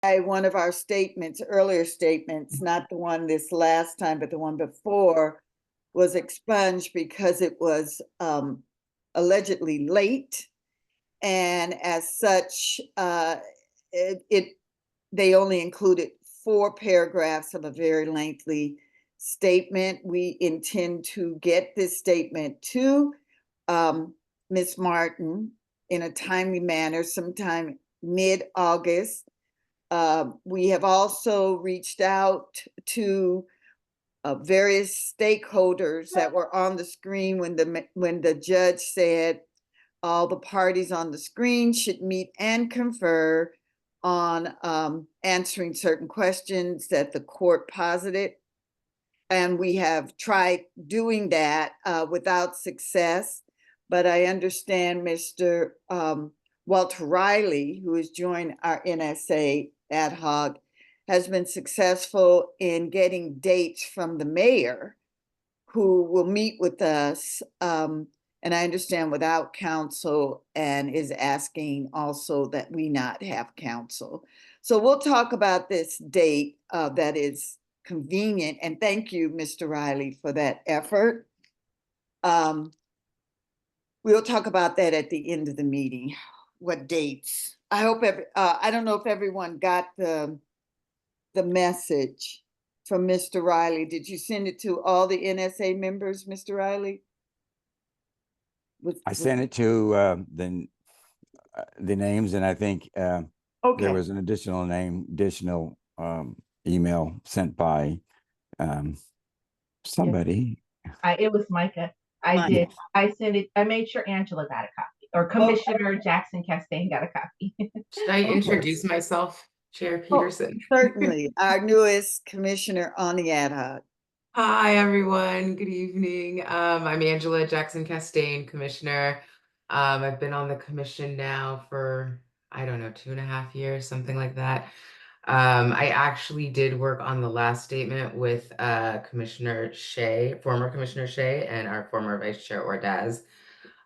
one of our statements, earlier statements, not the one this last time, but the one before, was expunged because it was allegedly late. And as such, they only included 4 paragraphs of a very lengthy statement. We intend to get this statement to Ms. Martin in a timely manner sometime mid-August. We have also reached out to various stakeholders that were on the screen when the judge said all the parties on the screen should meet and confer on answering certain questions that the court posited. And we have tried doing that without success. But I understand Mr. Walter Riley, who has joined our NSA ad hoc, has been successful in getting dates from the mayor, who will meet with us, and I understand without counsel, and is asking also that we not have counsel. So we'll talk about this date that is convenient, and thank you, Mr. Riley, for that effort. We'll talk about that at the end of the meeting. What dates? I hope I don't know if everyone got the message from Mr. Riley. Did you send it to all the NSA members, Mr. Riley? I sent it to the names, and I think there was an additional email sent by somebody. It was Micah. Did. I sent it. I made sure Angela got a copy, or Commissioner Jackson Castaigne got a copy. Should I introduce myself, Chair Peterson? Certainly, our newest commissioner on the ad hoc. Hi, everyone. Good evening. I'm Angela Jackson Castaigne, Commissioner. I've been on the commission now for, I don't know, 2.5 years, something like that. I actually did work on the last statement with Commissioner Shea, former Commissioner Shea, and our former Vice Chair Ordaz.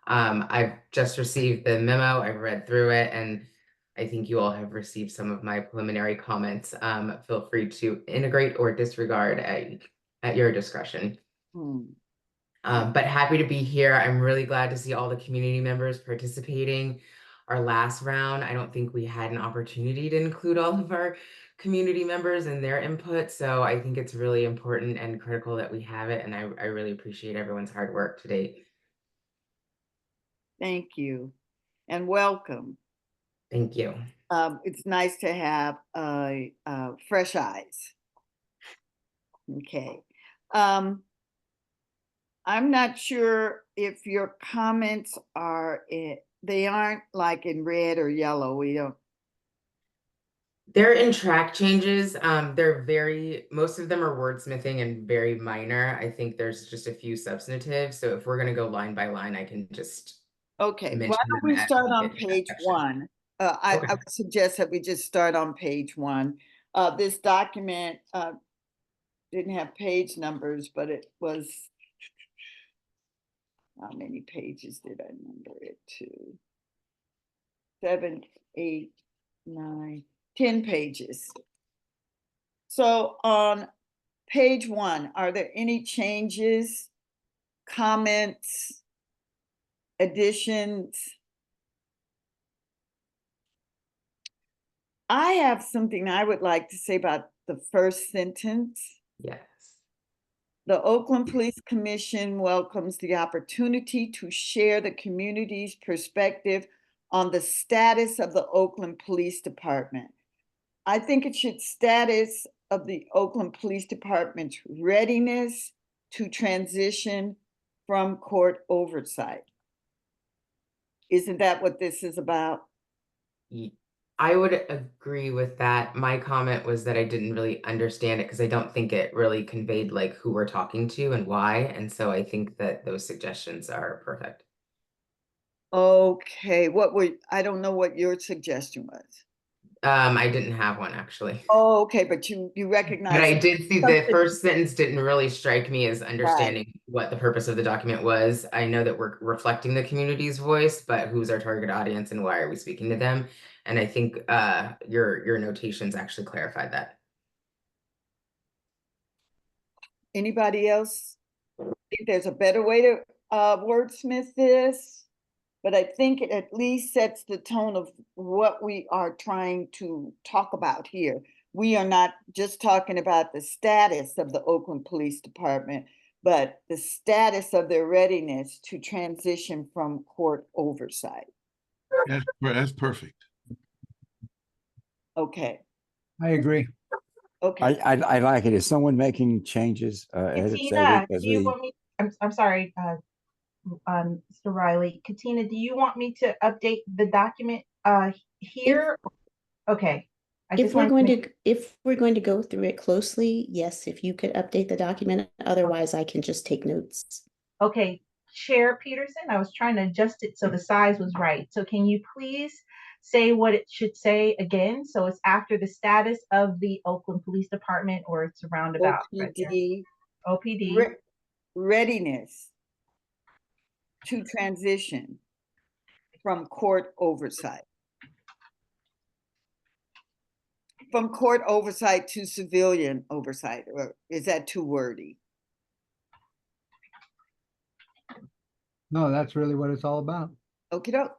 I've just received the memo. I've read through it, and I think you all have received some of my preliminary comments. Feel free to integrate or disregard at your discretion. But happy to be here. I'm really glad to see all the community members participating. Our last round, I don't think we had an opportunity to include all of our community members and their input. So I think it's really important and critical that we have it. And I really appreciate everyone's hard work to date. Thank you. And welcome. Thank you. It's nice to have fresh eyes. Okay. I'm not sure if your comments are they aren't like in red or yellow. We don't. They're in track changes. Most of them are wordsmithing and very minor. I think there's just a few substantive. So if we're going to go line by line, I can just. Okay. Why don't we start on page 1? I would suggest that we just start on page 1. This document didn't have page numbers, but it was. How many pages did I number it to? 7, 8, 9, 10 pages. So on page 1, are there any changes, comments, additions? I have something I would like to say about the first sentence. Yes. The Oakland Police Commission welcomes the opportunity to share the community's perspective on the status of the Oakland Police Department. I think it should status of the Oakland Police Department's readiness to transition from court oversight. Isn't that what this is about? I would agree with that. My comment was that I didn't really understand it because I don't think it really conveyed like who we're talking to and why. And so I think that those suggestions are perfect. Okay, I don't know what your suggestion was. I didn't have one actually. Oh, okay, but you recognize. But I did see the first sentence didn't really strike me as understanding what the purpose of the document was. I know that we're reflecting the community's voice, but who's our target audience and why are we speaking to them? And I think your notations actually clarified that. Anybody else think there's a better way to wordsmith this? But I think it at least sets the tone of what we are trying to talk about here. We are not just talking about the status of the Oakland Police Department, but the status of their readiness to transition from court oversight. That's perfect. Okay, I agree. okay. I like it. Is someone making changes, edits Katina, as do you we? want me? I'm sorry, Mr. Riley. Katina, do you want me to update the document here? Okay. I If just we're wanted going make- to, if we're going to go through it closely, yes, if you could update the document, otherwise I can just take notes. Okay, Chair Peterson, I was trying to adjust it so the size was right. So can you please say what it should say again? So it's after the status of the Oakland Police Department, or it's a roundabout right there. OPD, OPD. readiness to transition from court oversight. From court oversight to civilian oversight, or is that too wordy? No, that's really what it's all about. Okey-doke.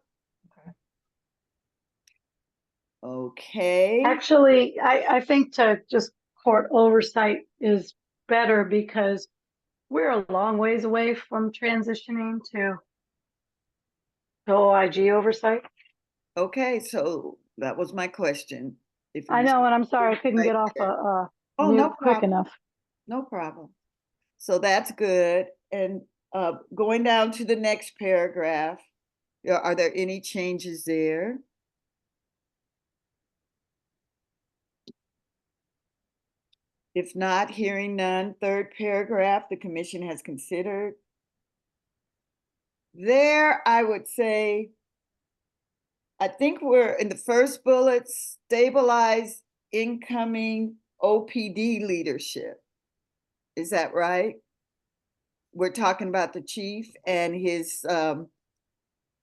Okay, Actually, I think to just court oversight is better because we're a long ways away from transitioning to OIG oversight. okay, so that was my question. If I we- know, and I'm sorry I couldn't Right get off there. a Oh, no mute quick problem. enough. No problem. So that's good. And going down to the next paragraph, are there any changes there? If not, hearing none, third paragraph, the commission has considered. There, I would say, I think we're in the first bullet, stabilize incoming OPD leadership. Is that right? We're talking about the chief and his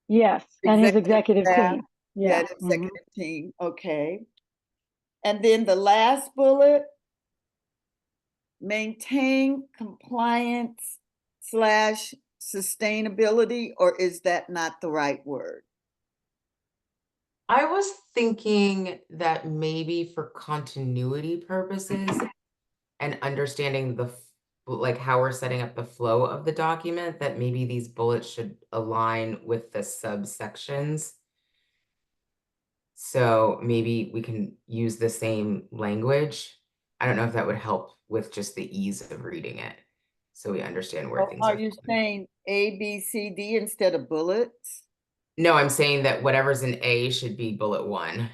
Yes, and his executive executive staff. team. Yeah. that executive team, okay. And then the last bullet, maintain compliance slash sustainability, or is that not the right word? I was thinking that maybe for continuity purposes and understanding like how we're setting up the flow of the document, that maybe these bullets should align with the subsections. So maybe we can use the same language. I don't know if that would help with just the ease of reading it, so we understand where things Are are. you saying A, B, C, D instead of bullets? No, I'm saying that whatever's in A should be bullet 1.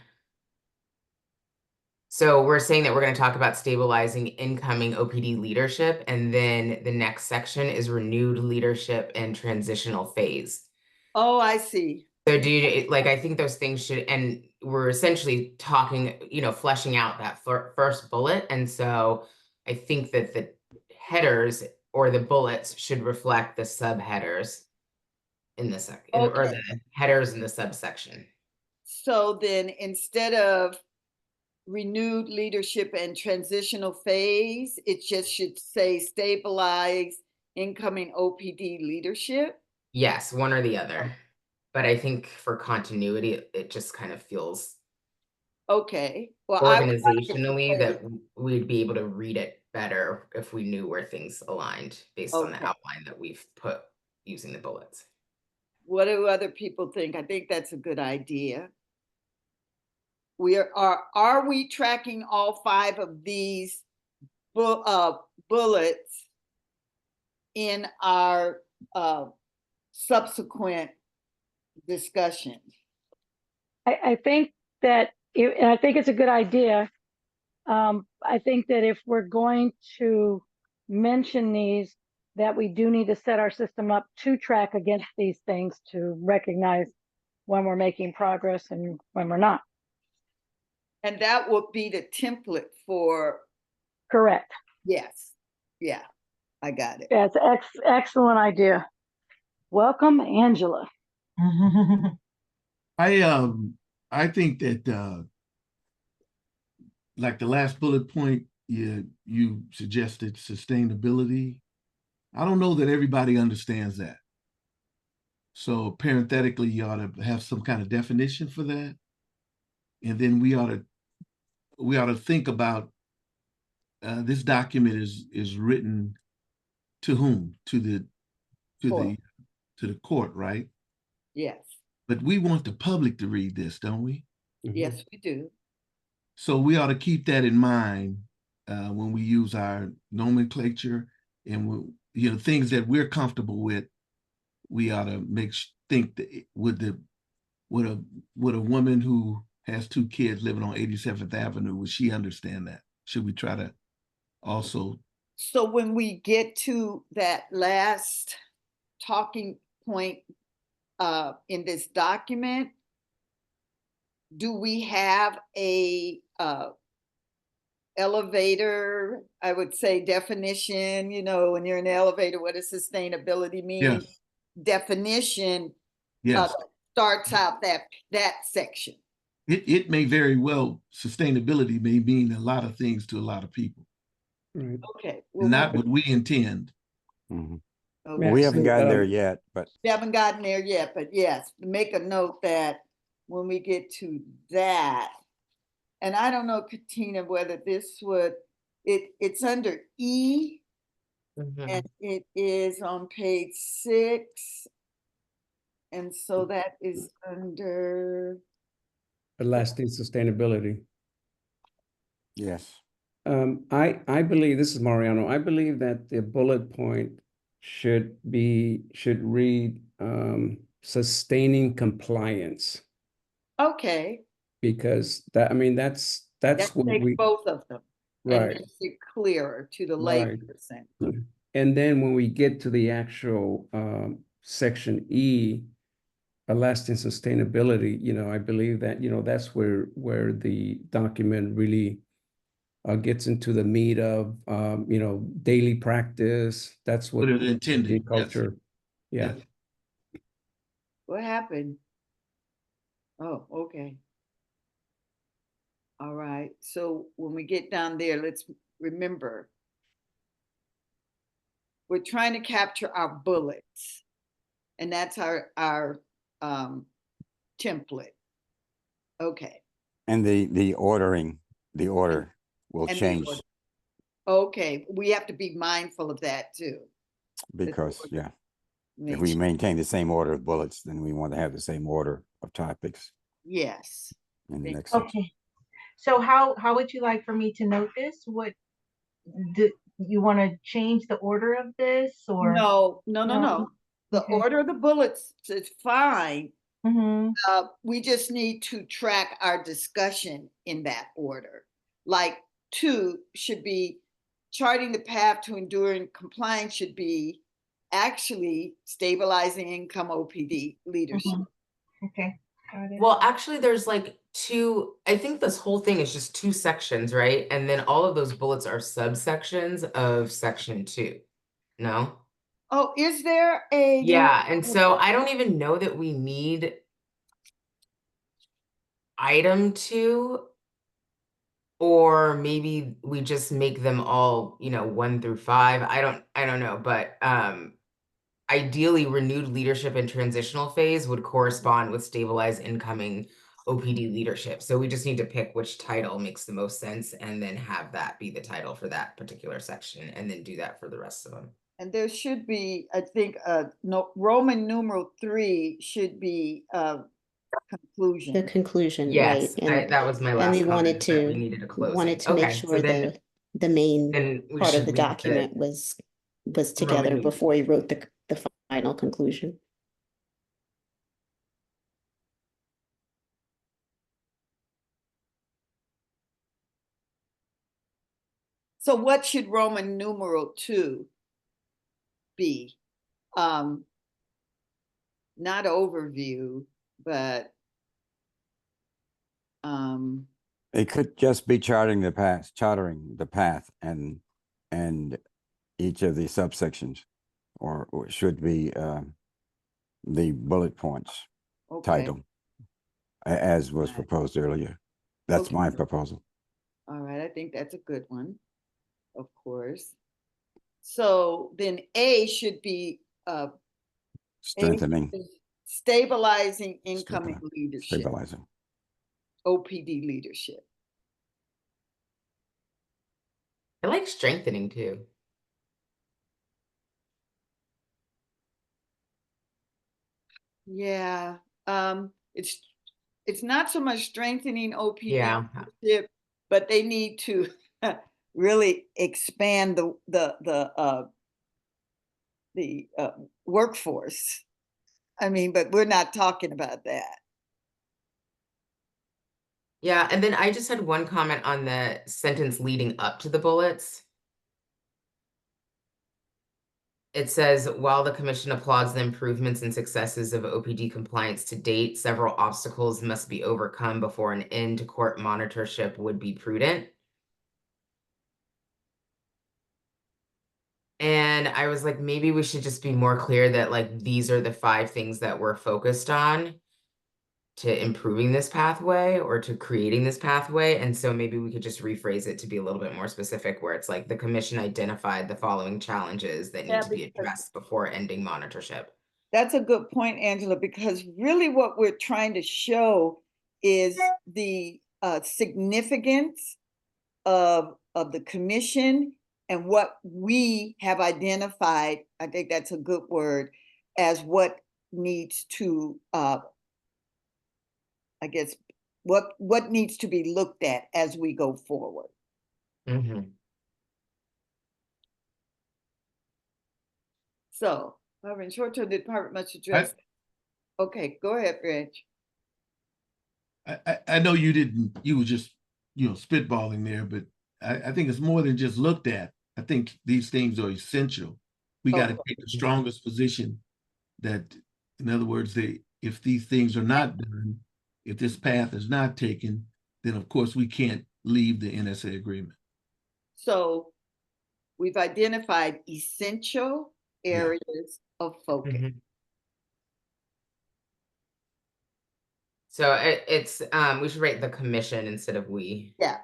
So we're saying that we're going to talk about stabilizing incoming OPD leadership, and then the next section is renewed leadership and transitional phase. Oh, I see. So do you, like, I think those things should, and we're essentially talking, fleshing out that first bullet. And so I think that the headers or the bullets should reflect the subheaders in the or Okay. the headers in the subsection. So then instead of renewed leadership and transitional phase, it just should say stabilize incoming OPD leadership? Yes, one or the other. But I think for continuity, it just kind of feels Okay. Well, I would like it to organizationally say- that we'd be able to read it better if we knew where things aligned based on the Okay. outline that we've put using the bullets. What do other people think? I think that's a good idea. Are we tracking all 5 of these bullets in our subsequent discussion? I think that, and I think it's a good idea. I think that if we're going to mention these, that we do need to set our system up to track against these things to recognize when we're making progress and when we're not. And that would be the template for, Correct. yes, yeah, I got it. That's excellent idea. Welcome, Angela. I I think that like the last bullet point, you suggested sustainability. I don't know that everybody understands that. So parenthetically, you ought to have some kind of definition for that. And then we ought to think about this document is written to whom? To the Court. to the court, right? Yes, But we want the public to read this, don't we? yes, we do. So we ought to keep that in mind when we use our nomenclature and things that we're comfortable with. We ought to think that would a woman who has 2 kids living on 87th Avenue, would she understand that? Should we try to also? So when we get to that last talking point in this document, do we have a elevator, I would say, definition? When you're in the elevator, what does sustainability mean? Yes. Definition Yes. starts out that section. It may very well, sustainability may mean a lot of things to a lot of people. Right. Okay. Not what we intend. Mhm. Okay. We haven't gotten there So, yet, but We haven't gotten there yet, but yes, make a note that when we get to that, and I don't know, Katina, whether this would, it's under E, Mhm. and it is on page 6. And so that is under, lasting sustainability. yes. I believe, this is Mariano, I believe that the bullet point should read sustaining compliance, okay, because that's that what takes we, both of them and right, makes it clearer to the right. layperson. And then when we get to the actual section E, lasting sustainability, I believe that, that's where the document really gets into the meat of, daily practice. That's what What it intended. the culture. Yeah. Yes. What happened? Oh, okay. All right, so when we get down there, let's remember, we're trying to capture our bullets, and that's our template. Okay. And the order will And the change order. Okay, we have to be mindful of that too. because, order. yeah, if Make we sure- maintain the same order of bullets, then we want to have the same order of topics Yes. in the Thank next section. Okay. So how would you like for me to note this? What do you want to change the order of this, or? No. No? The Okay. order of the bullets is fine. Mm-hmm. We just need to track our discussion in that order. Like 2 should be charting the path to enduring compliance, should be actually stabilizing income OPD leadership. Mm-hmm. Okay. Got it. Well, actually, there's like 2, I think this whole thing is just 2 sections, right? And then all of those bullets are subsections of section 2. No? Oh, is there a? Yeah, and so I don't even know that we need item 2, or maybe we just make them all, 1 through 5. I don't know, but ideally renewed leadership in transitional phase would correspond with stabilized incoming OPD leadership. So we just need to pick which title makes the most sense and then have that be the title for that particular section, and then do that for the rest of them. And there should be, I think, no, Roman numeral 3 should be conclusion. The conclusion, right? Yes, that was my last we comment, that we needed a closing. to make sure then the main we part of should the leave document was together numeral. before he wrote the final conclusion. So what should Roman numeral 2 be? Not overview, but It could just be charting the path and each of the subsections, or it should be the bullet points okay. title. as was Right. proposed earlier. That's Okay. my proposal. All right, I think that's a good one, of course. So then A should be A Strengthening, is stabilizing incoming Stabilize- leadership, stabilizing. OPD leadership. I like strengthening too. Yeah, it's not so much strengthening OPD Yeah. leadership, but they need to really expand the workforce. I mean, but we're not talking about that. Yeah, and then I just had one comment on the sentence leading up to the bullets. It says, while the commission applauds the improvements and successes of OPD compliance to date, several obstacles must be overcome before an end to court monitorship would be prudent. And I was like, maybe we should just be more clear that like these are the 5 things that we're focused on to improving this pathway or to creating this pathway. And so maybe we could just rephrase it to be a little bit more specific, where it's like the commission identified the following challenges that need Yeah, to be because addressed before ending monitorship. that's a good point, Angela, because really what we're trying to show is the significance of the commission and what we have identified, I think that's a good word, as what needs to, I guess, what needs to be looked at as we go forward. Mm-hmm. So, however, in short term, the department must address. Okay, go ahead, Reg. I know you were just, spitballing there, but I think it's more than just looked at. I think these things are essential. We got to Okay. take the strongest position that, in other words, if these things are not done, if this path is not taken, then of course we can't leave the NSA agreement. So we've identified essential Yeah. areas of focus. Mm-hmm. So it's we should write the commission instead of we. Yeah.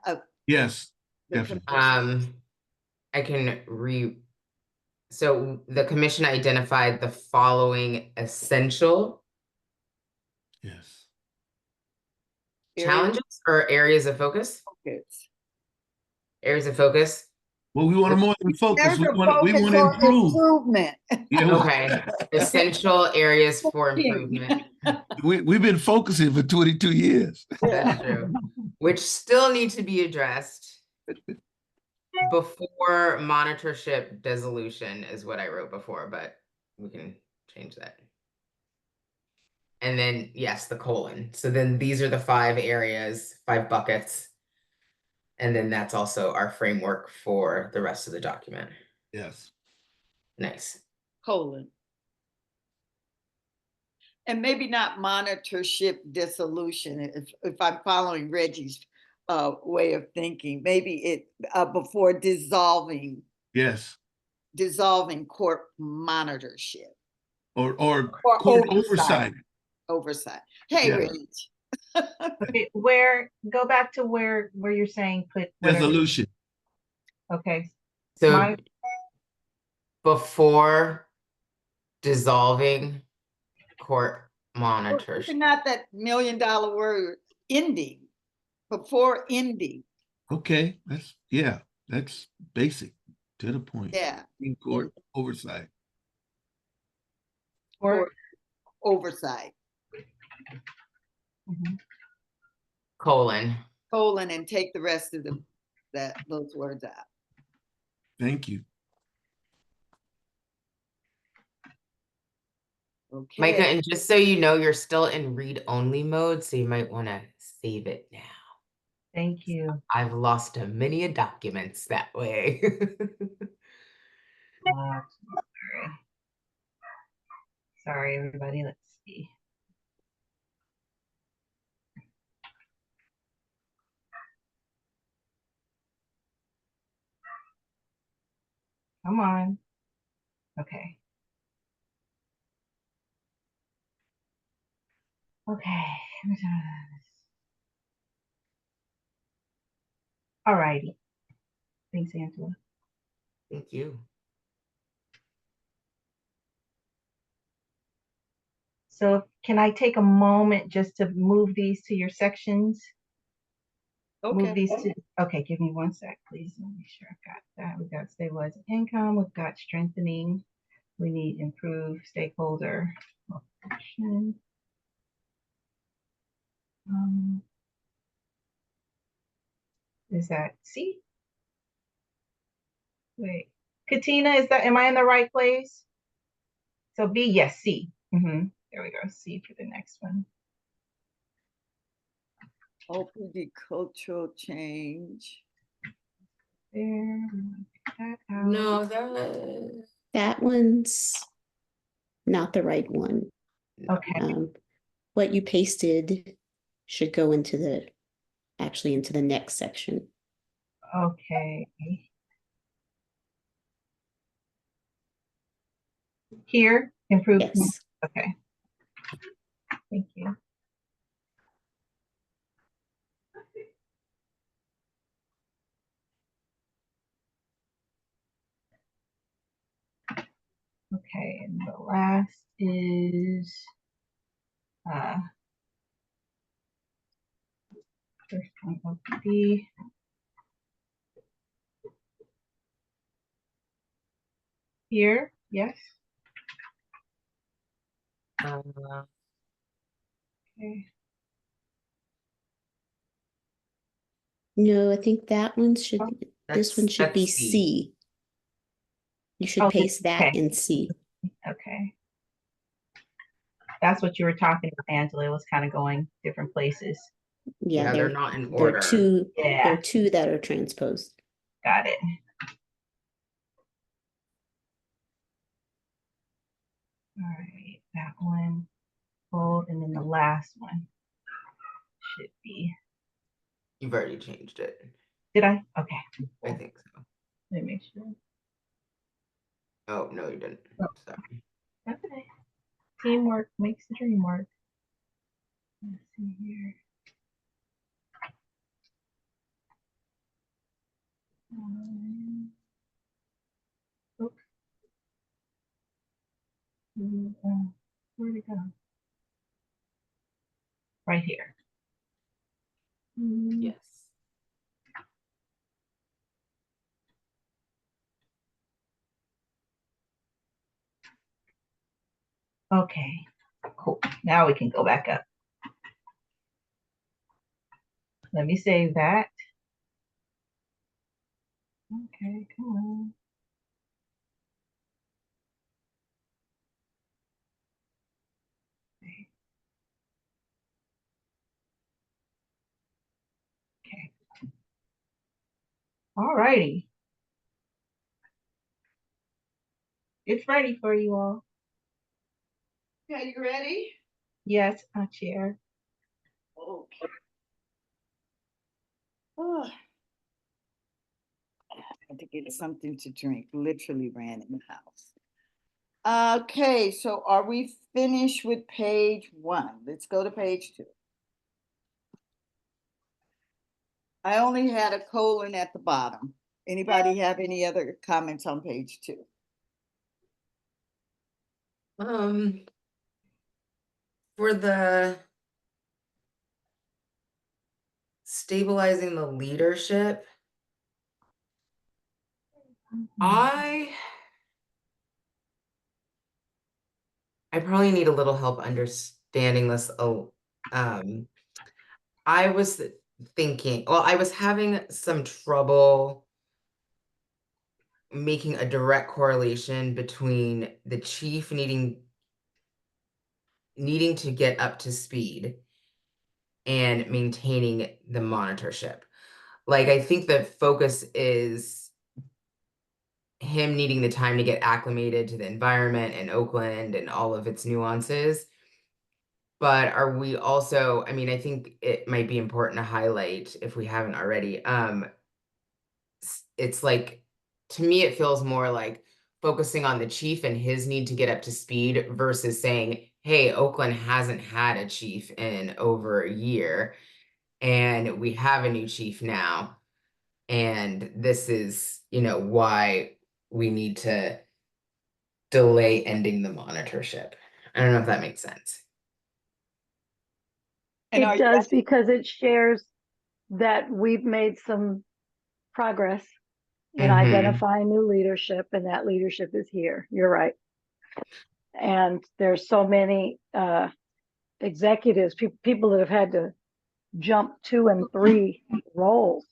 Yes, The definitely. commission. I can so the commission identified the following essential Yes. challenges or areas of focus. Focus. Areas of focus. Well, we want more than focus. There's We a want focus to on improve. improvement. Yeah, Okay. Essential areas for improvement. we've been focusing for 22 years. That's true. Which still need to be addressed before monitorship dissolution is what I wrote before, but we can change that. And then, yes, the colon. So then these are the 5 areas, 5 buckets. And then that's also our framework for the rest of the document. Yes. Nice. Colon. And maybe not monitorship dissolution, if I'm following Reggie's way of thinking, maybe it before dissolving. Yes. Dissolving court monitorship. Or court oversight. Oversight. Hey, Yeah. Rich. Okay, go back to where you're saying put whatever. Resolution. Okay. So before dissolving court monitorship. Not that $1 million word, ending, before ending. Okay, that's basic, to the point. Yeah. In court oversight. Or oversight. Mhm. Colon. And take the rest of those words out. Thank you. Okay. Micah, and just so you know, you're still in read-only mode, so you might want to save it now. Thank you. I've lost many documents that way. Sorry, everybody. Let's see. Come on. Okay. Okay. All righty. Thanks, Angela. Thank you. So can I take a moment just to move these to your sections? Move Okay. these to, okay, give me 1 sec, please. Let me make sure I've got that. We've got stabilizing income, we've got strengthening. We need improved stakeholder function. Is that C? Wait, Katina, am I in the right place? So B, yes, C. There we go, C for the next one. OPD cultural change. There, that out. No, That one's not the right one. Okay, What you pasted should go into the next section. okay. Here, improved. Yes. Okay. Thank you. Okay, and the last is first one OPD. Here, yes. Okay. No, I think that one should, this one should be that's C. C. You should paste that okay. in C. Okay. That's what you were talking about, Angela. It was kind of going different places. Yeah, they're not in there order. are two. Yeah. There are two that are transposed. Got it. All right, that one. Hold, and then the last one should be. You've already changed it. Did I? Okay. I think so. Let me make sure. Oh, no, you didn't. Oh. Sorry. Okay. Teamwork makes the dream work. Let's see here. Oops. Where'd it go? Right here. Yes. Okay, cool. Now we can go back up. Let me save that. Okay, come on. Okay. All righty. It's ready for you all. Okay, you ready? Yes, Chair. Okay. Oh. I had to get something to drink. Literally ran in the house. Okay, so are we finished with page 1? Let's go to page 2. I only had a colon at the bottom. Anybody have any other comments on page 2? For the stabilizing the leadership, I probably need a little help understanding this. I was thinking, well, I was having some trouble making a direct correlation between the chief needing to get up to speed and maintaining the monitorship. Like, I think the focus is him needing the time to get acclimated to the environment in Oakland and all of its nuances. But are we also, I mean, I think it might be important to highlight, if we haven't already, it's like, to me, it feels more like focusing on the chief and his need to get up to speed versus saying, hey, Oakland hasn't had a chief in over a year and we have a new chief now. And this is, why we need to delay ending the monitorship. I don't know if that makes sense. And are It you does, because it shares that we've made some progress in Mhm. identifying new leadership, and that leadership is here. You're right. And there's so many executives, people that have had to jump 2 and 3 roles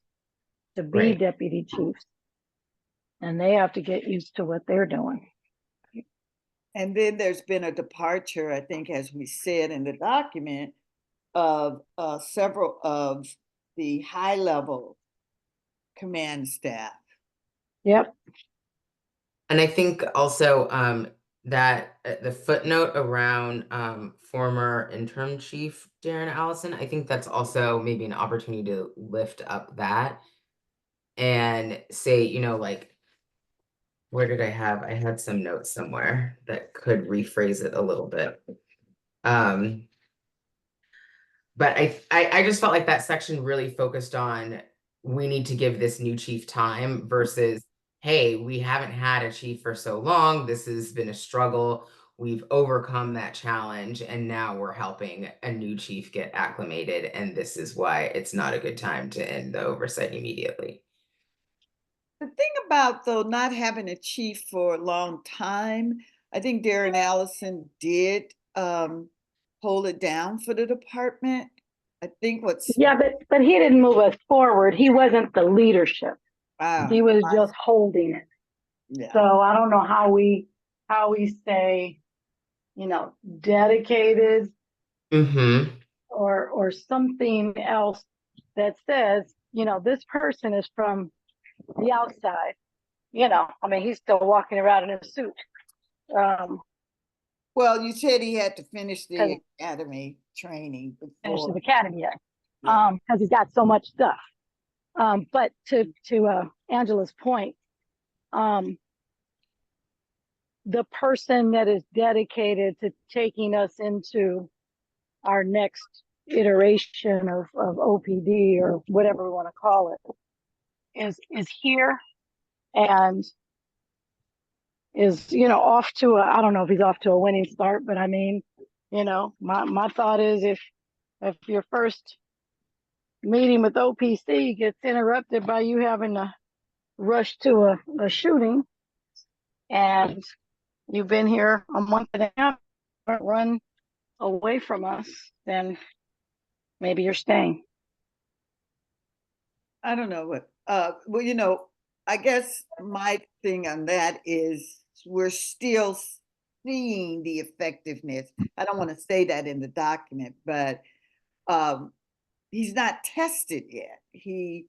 to be Right. deputy chiefs, and they have to get used to what they're doing. And then there's been a departure, I think, as we said in the document, of several of the high level command staff. Yep. And I think also that the footnote around former interim chief Darren Allison, I think that's also maybe an opportunity to lift up that and say, like, where did I had some notes somewhere that could rephrase it a little bit. But I just felt like that section really focused on, we need to give this new chief time versus, hey, we haven't had a chief for so long. This has been a struggle. We've overcome that challenge, and now we're helping a new chief get acclimated. And this is why it's not a good time to end the oversight immediately. The thing about, though, not having a chief for a long time, I think Darren Allison did hold it down for the department. I think Yeah, but he didn't move us forward. He wasn't the leadership. He was just holding it. Yeah. So I don't know how we say, dedicated or something else that says, this person is from the outside. I mean, he's still walking around in a suit. Well, you said he had to finish the academy training before. Finish the academy, because he's got so much stuff. But to Angela's point, the person that is dedicated to taking us into our next iteration of OPD or whatever we want to call it is here and is off to I don't know if he's off to a winning start, but I mean, my thought is if your first meeting with OPC gets interrupted by you having to rush to a shooting, and you've been here a month and a half, run away from us, then maybe you're staying. I don't know what, well, I guess my thing on that is we're still seeing the effectiveness. I don't want to say that in the document, but he's not tested yet. We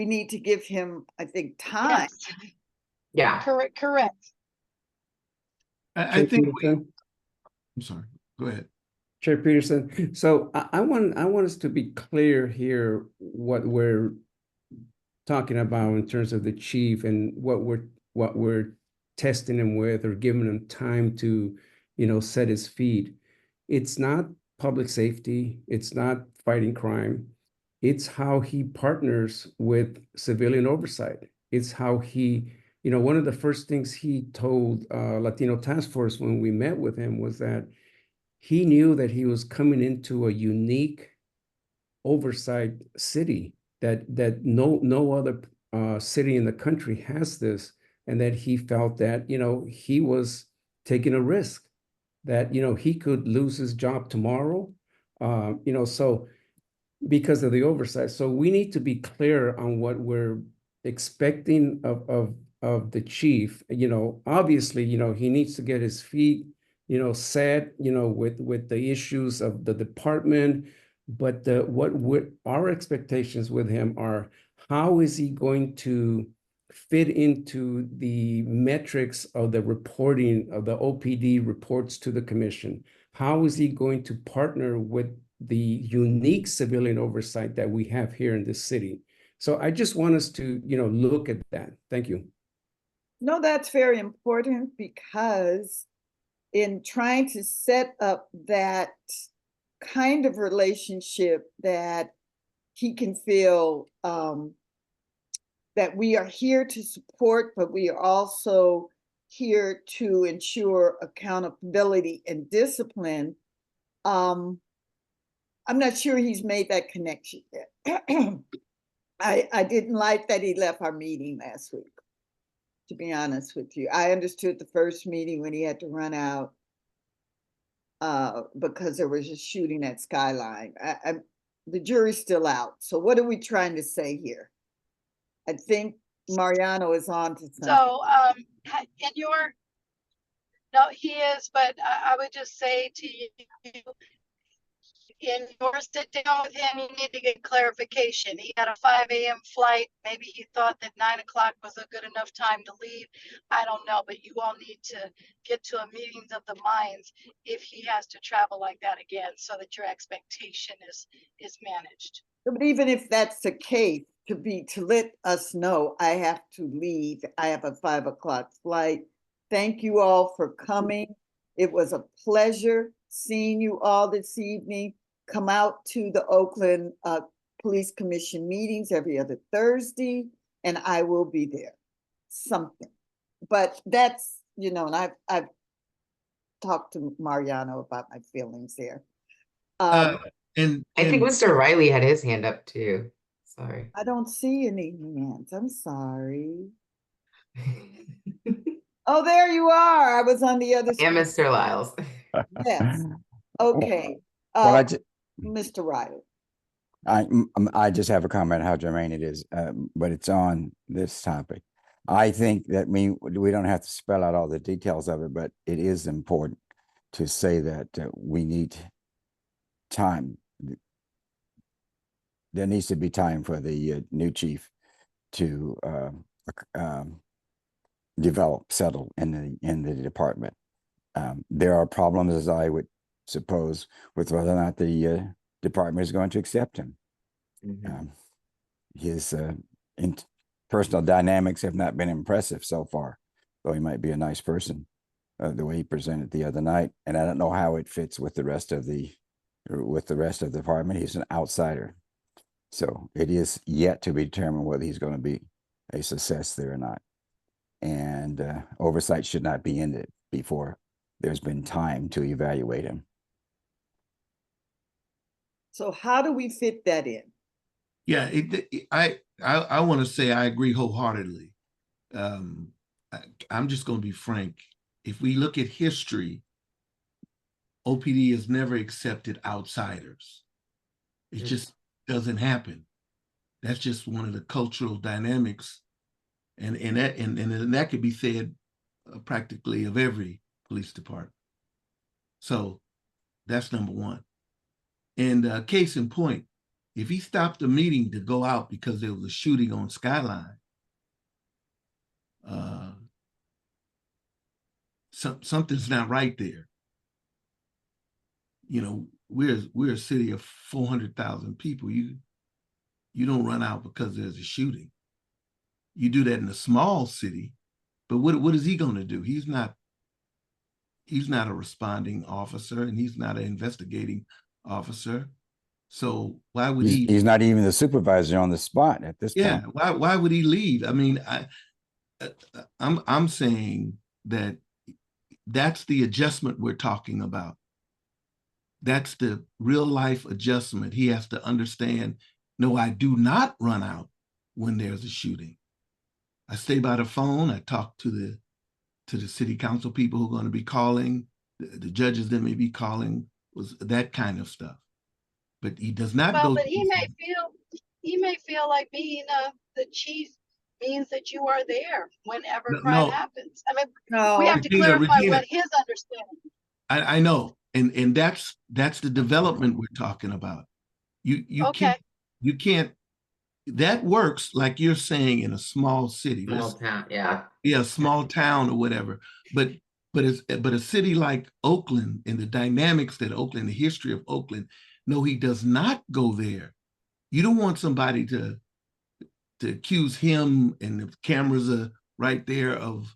need to give him, I think, time. Yes. Yeah. Correct. I think I'm sorry. Go ahead. Chair Peterson. So I want us to be clear here what we're talking about in terms of the chief and what we're testing him with or giving him time to, set his feet. It's not public safety. It's not fighting crime. It's how he partners with civilian oversight. It's how he, one of the first things he told Latino Task Force when we met with him was that he knew that he was coming into a unique oversight city that no other city in the country has this, and that he felt that he was taking a risk, that he could lose his job tomorrow, so because of the oversight. So we need to be clear on what we're expecting of the chief. Obviously, he needs to get his feet set, with the issues of the department. But what our expectations with him are, how is he going to fit into the metrics of the reporting of the OPD reports to the commission? How is he going to partner with the unique civilian oversight that we have here in this city? So I just want us to, look at that. Thank you. No, that's very important, because in trying to set up that kind of relationship that he can feel that we are here to support, but we are also here to ensure accountability and discipline. I'm not sure he's made that connection yet. I didn't like that he left our meeting last week, to be honest with you. I understood the first meeting when he had to run out because there was a shooting at Skyline. The jury's still out. So what are we trying to say here? I think Mariano is on to something. So, in your, no, he is, but I would just say to you, in your sit down with him, you need to get clarification. He had a 5 a.m. flight. Maybe he thought that 9 o'clock was a good enough time to leave. I don't know, but you all need to get to a meeting of the minds if he has to travel like that again, so that your expectation is managed. But even if that's the case, to let us know I have to leave. I have a 5 o'clock flight. Thank you all for coming. It was a pleasure seeing you all this evening. Come out to the Oakland Police Commission meetings every other Thursday, and I will be there. Something. But that's, you know, and I've talked to Mariano about my feelings there. And I think Mr. Riley had his hand up too. Sorry. I don't see any hands. I'm sorry. Oh, there you are. I was on the other side. And Mr. Lyles. Yes. Okay. Well, Mr. Riley. I just have a comment how germane it is, but it's on this topic. I think that we don't have to spell out all the details of it, but it is important to say that we need time. There needs to be time for the new chief to settle in the department. There are problems, as I would suppose, with whether or not the department is going to accept him. Mm-hmm. His personal dynamics have not been impressive so far, though he might be a nice person, the way he presented the other night. And I don't know how it fits with the rest of the department. He's an outsider. So it is yet to be determined whether he's going to be a success there or not. And oversight should not be ended before there's been time to evaluate him. So how do we fit that in? Yeah, I want to say I agree wholeheartedly. I'm just going to be frank. If we look at history, OPD has never accepted outsiders. It just doesn't happen. That's just one of the cultural dynamics, and that could be said practically of every police department. So that's number one. And case in point, if he stopped the meeting to go out because there was a shooting on Skyline, something's not right there. You know, we're a city of 400,000 people. You don't run out because there's a shooting. You do that in a small city, but what is he going to do? He's not a responding officer, and he's not an investigating officer. So why would he's not even the supervisor on the spot at this point. Yeah, why would he leave? I mean, I'm saying that that's the adjustment we're talking about. That's the real life adjustment. He has to understand, no, I do not run out when there's a shooting. I stay by the phone. I talk to the city council people who are going to be calling, the judges that may be calling, was that kind of stuff. But he does not go. But he may feel like being the chief means that you are there whenever crime happens. I mean, we have to clarify what his understanding. I know, and that's the development we're talking about. You can't. That works, like you're saying, in a small city. Small town, yeah. Yeah, small town or whatever. But a city like Oakland, and the dynamics that Oakland, the history of Oakland, no, he does not go there. You don't want somebody to accuse him, and the cameras are right there of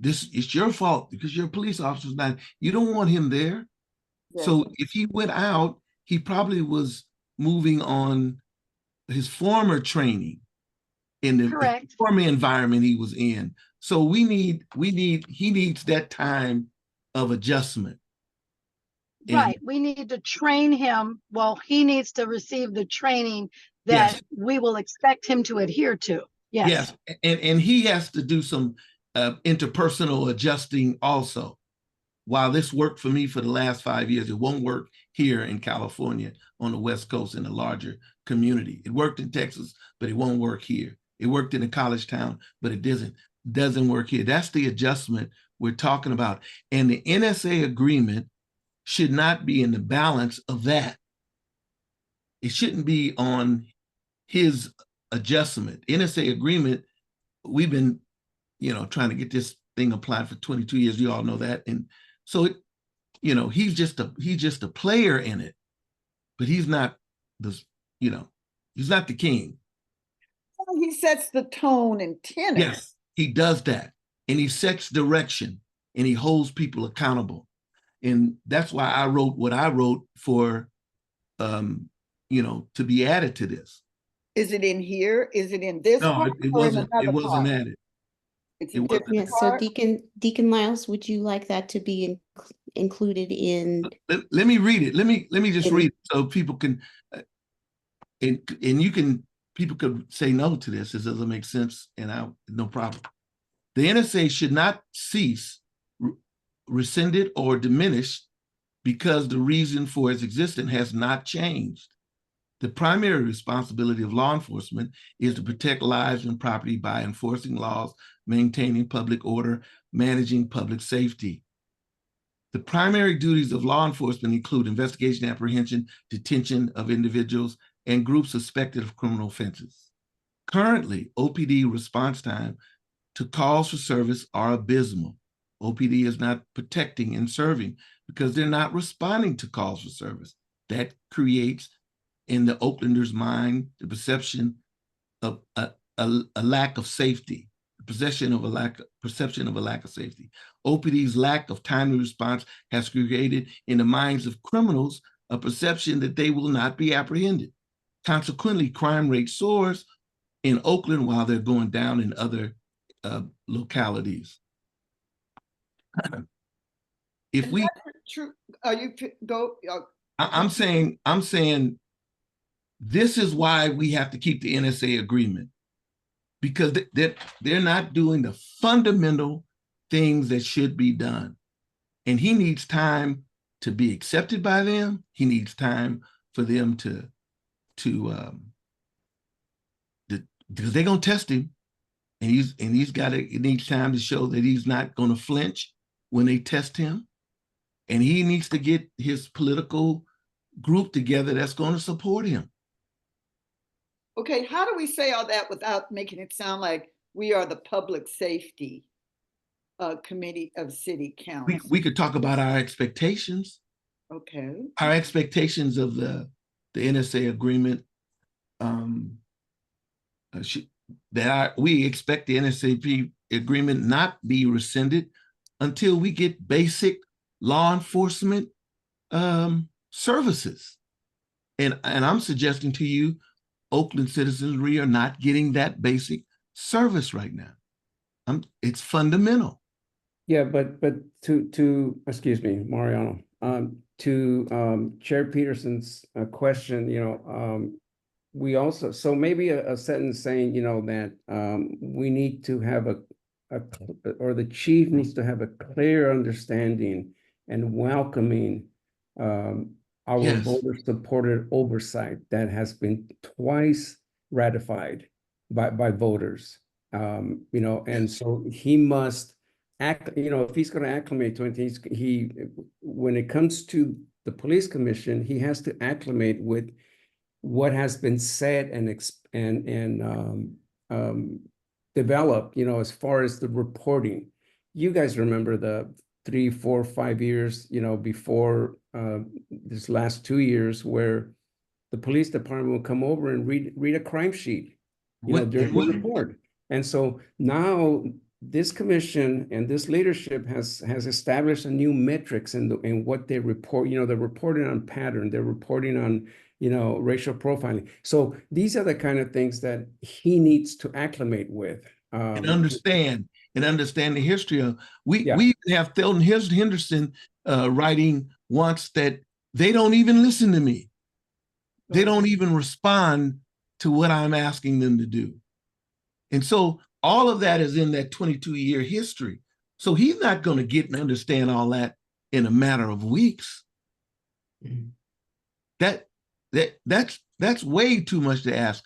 this. It's your fault because you're a police officer. You don't want him there. Yeah. So if he went out, he probably was moving on his former training in the Correct. former environment he was in. So he needs that time of adjustment. Right. We need to train him. Well, he needs to receive the training that Yes. we will expect him to adhere to. Yes. Yes. And he has to do some interpersonal adjusting also. While this worked for me for the last 5 years, it won't work here in California on the West Coast in a larger community. It worked in Texas, but it won't work here. It worked in a college town, but it doesn't work here. That's the adjustment we're talking about. And the NSA agreement should not be in the balance of that. It shouldn't be on his adjustment. NSA agreement, we've been, trying to get this thing applied for 22 years. You all know that. And so he's just a player in it, but he's not he's not the king. Well, he sets the tone and tenor. Yes, he does that. And he sets direction and he holds people accountable. And that's why I wrote what I wrote for, to be added to this. Is it in here? Is it in this No, part it or in wasn't. another It wasn't part? added. It's It a wasn't. different Yeah, so part? Deacon Miles, would you like that to be included in? Let me read it. Let me just In- read it so people can, people could say no to this. This doesn't make sense, and no problem. The NSA should not cease, rescinded, or diminished because the reason for its existence has not changed. The primary responsibility of law enforcement is to protect lives and property by enforcing laws, maintaining public order, managing public safety. The primary duties of law enforcement include investigation, apprehension, detention of individuals and groups suspected of criminal offenses. Currently, OPD response time to calls for service are abysmal. OPD is not protecting and serving because they're not responding to calls for service. That creates in the Oaklander's mind the perception of a lack of safety, the perception of a lack of safety. OPD's lack of timely response has created in the minds of criminals a perception that they will not be apprehended. Consequently, crime rate soars in Oakland while they're going down in other localities. If we, True. You go. I'm saying this is why we have to keep the NSA agreement, because they're not doing the fundamental things that should be done. And he needs time to be accepted by them. He needs time for them to because they're gonna test him, and he needs time to show that he's not gonna flinch when they test him. And he needs to get his political group together that's going to support him. Okay, how do we say all that without making it sound like we are the public safety committee of city council? We could talk about our expectations. Okay. Our expectations of the NSA agreement. We expect the NSA agreement not be rescinded until we get basic law enforcement services. And I'm suggesting to you, Oakland citizenry are not getting that basic service right now. It's fundamental. Yeah, but to excuse me, Mariano, to Chair Peterson's question, we also, so maybe a sentence saying, that we need to have or the chief needs to have a clear understanding and welcoming our Yes. voter-supported oversight that has been twice ratified by voters. And so he must act, if he's going to acclimate to it, when it comes to the police commission, he has to acclimate with what has been said and developed, as far as the reporting. You guys remember the 3, 4, 5 years, before this last 2 years, where the police department will come over and read a crime sheet, during the report. And so now this commission and this leadership has established a new metrics in what they report. You know, they're reporting on pattern, they're reporting on, you know, racial profiling. So these are the kind of things that he needs to acclimate with. And understand the history of, we Yeah. even have Thelton Henderson writing once that they don't even listen to me. They don't even respond to what I'm asking them to do. And so all of that is in that 22-year history. So he's not going to get and understand all that in a matter of weeks. Mhm. That's way too much to ask.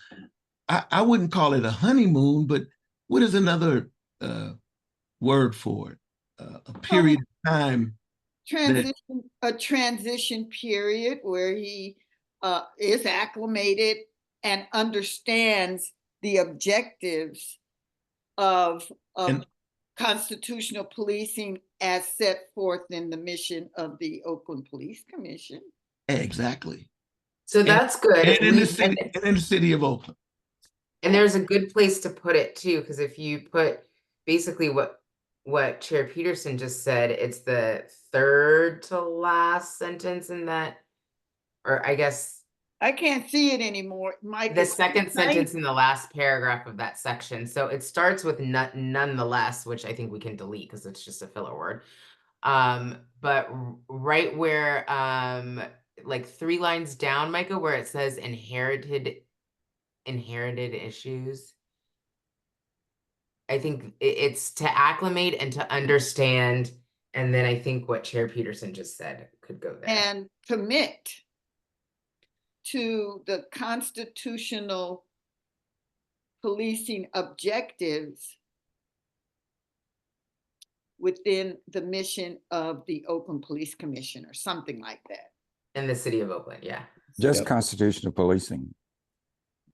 I wouldn't call it a honeymoon, but what is another word for it? A period of time. A transition period where he is acclimated and understands the objectives of And- constitutional policing as set forth in the mission of the Oakland Police Commission. Exactly. So that's good. And in the city of Oakland. And there's a good place to put it too, because if you put basically what Chair Peterson just said, it's the third to last sentence in that, or I guess I can't see it anymore, Mike. the second sentence in the last paragraph of that section. So it starts with nonetheless, which I think we can delete because it's just a filler word. But right where like 3 lines down, Micah, where it says inherited issues, I think it's to acclimate and to understand. And then I think what Chair Peterson just said could go there. And commit to the constitutional policing objectives within the mission of the Oakland Police Commission or something like that. In the city of Oakland, yeah. Just Yep. constitutional policing,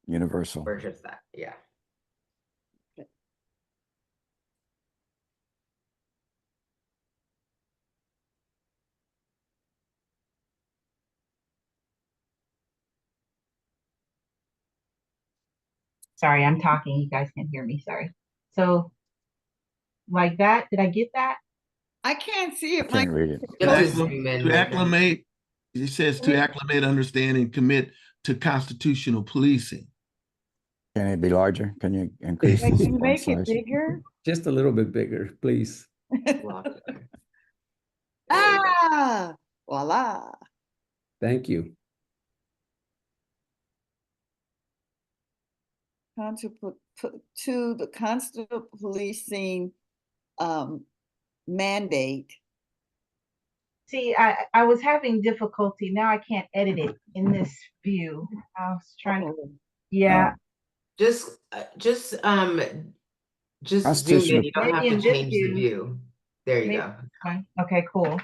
universal. Or just that, yeah. Sorry, I'm talking. You guys can't hear me. Sorry. So like that, did I get that? I can't see I it, Mike. can't read it. You have to zoom in, To Micah. acclimate, it says to acclimate, understand, and commit to constitutional policing. Can it be larger? Can you increase Like, the you font make it size? bigger? Just a little bit bigger, please. Lock it in. Ah, voila. Thank you. To the constitutional policing mandate. See, I was having difficulty. Now I can't edit it in this view. I was trying to, yeah, Just zoom in. Constitutional- You don't have Maybe to in this change the view. view. There you Maybe go. fine. Okay, cool. All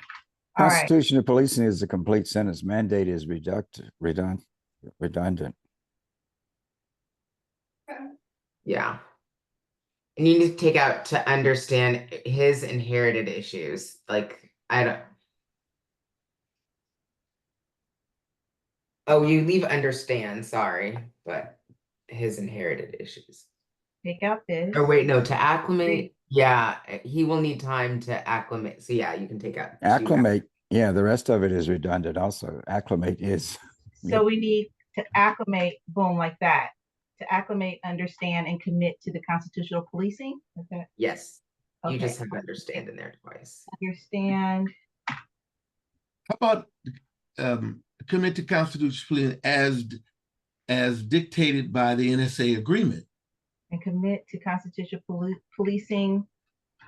right. Constitutional policing is a complete sentence. Mandate is redundant. Yeah. And you need to take out to understand his inherited issues. Like, I don't. Oh, you leave understand, sorry, but his inherited issues. Take out this. Or wait, no, to acclimate. Yeah, he will need time to acclimate. So yeah, you can take out. Acclimate. Yeah, the rest of it is redundant also. Acclimate is. So we need to acclimate, boom, like that. To acclimate, understand, and commit to the constitutional policing. Is that Yes. You okay? just have understand in there twice. Understand. How about commit to constitutional policing as dictated by the NSA agreement? And commit to constitutional policing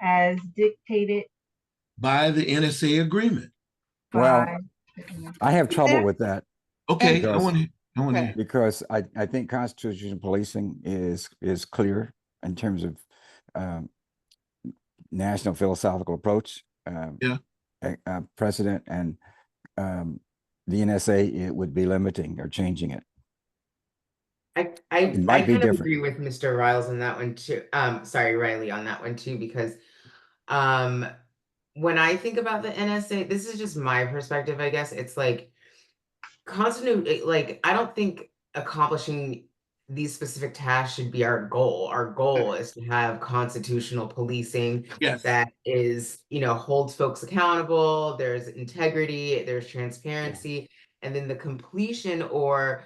as dictated By the NSA agreement. Well, by. I have trouble with that Okay, Because- I want to hear. because I think constitutional policing is clear in terms of national philosophical approach. Yeah. Precedent and the NSA, it would be limiting or changing it. I might be kind of different. agree with Mr. Riles on that one too. Sorry, Riley on that one too, because when I think about the NSA, this is just my perspective, I guess. It's like like I don't think accomplishing these specific tasks should be our goal. Our goal is to have constitutional policing Yes. that is, holds folks accountable. There's integrity, there's transparency, and then the completion or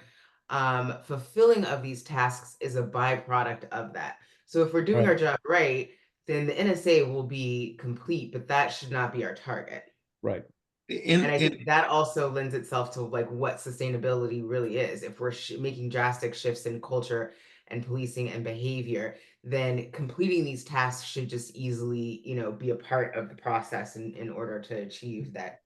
fulfilling of these tasks is a byproduct of that. So if we're doing Right. our job right, then the NSA will be complete, but that should not be our target. Right. And I think that also lends itself to like what sustainability really is. If we're making drastic shifts in culture and policing and behavior, then completing these tasks should just easily, be a part of the process in order to achieve that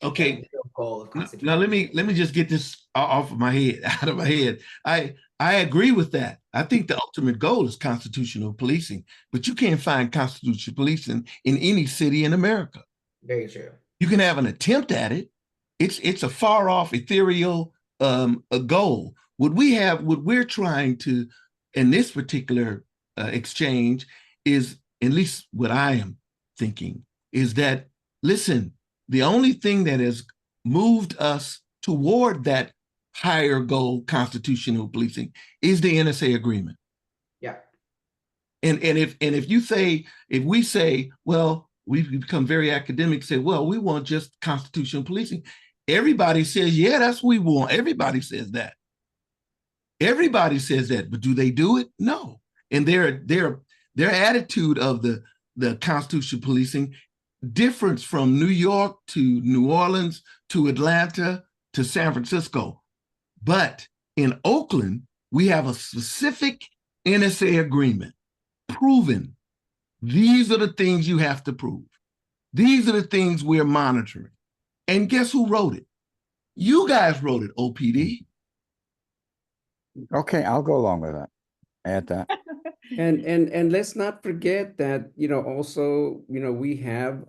Okay. real goal of Now constitution. let me just get this off of my head, out of my head. I agree with that. I think the ultimate goal is constitutional policing, but you can't find constitutional policing in any city in America. Very true. You can have an attempt at it. It's a far off, ethereal a goal. What we're trying to in this particular exchange is, at least what I am thinking, is that, listen, the only thing that has moved us toward that higher goal, constitutional policing, is the NSA agreement. Yeah. And if we say, well, we've become very academic, say, well, we want just constitutional policing. Everybody says, yeah, that's what we want. Everybody says that. Everybody says that, but do they do it? No. And their attitude of the constitutional policing differs from New York to New Orleans to Atlanta to San Francisco. But in Oakland, we have a specific NSA agreement proven. These are the things you have to prove. These are the things we're monitoring. And guess who wrote it? You guys wrote it, OPD. Okay, I'll go along with that. Add that. And let's not forget that, also, we have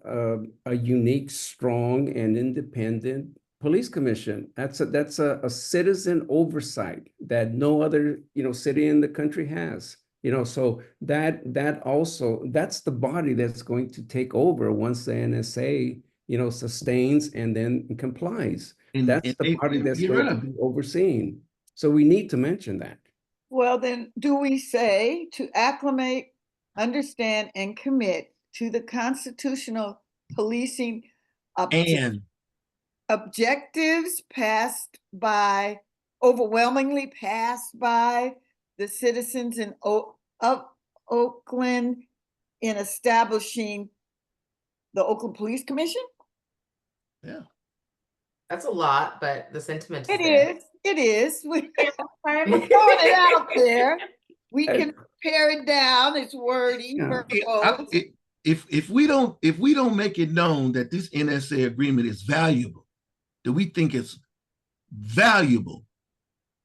a unique, strong, and independent police commission. That's a citizen oversight that no other, city in the country has. So that also, that's the body that's going to take over once the NSA, sustains and then complies. That's the body that's going to be overseen. So we need to mention that. Well, then do we say to acclimate, understand, and commit to the constitutional policing objectives overwhelmingly passed by the citizens of Oakland in establishing the Oakland Police Commission? Yeah. That's a lot, but the sentiment is It there. is. It is. We're Right. throwing it out there. We can pare it down. It's wordy. If we don't make it known that this NSA agreement is valuable, that we think it's valuable,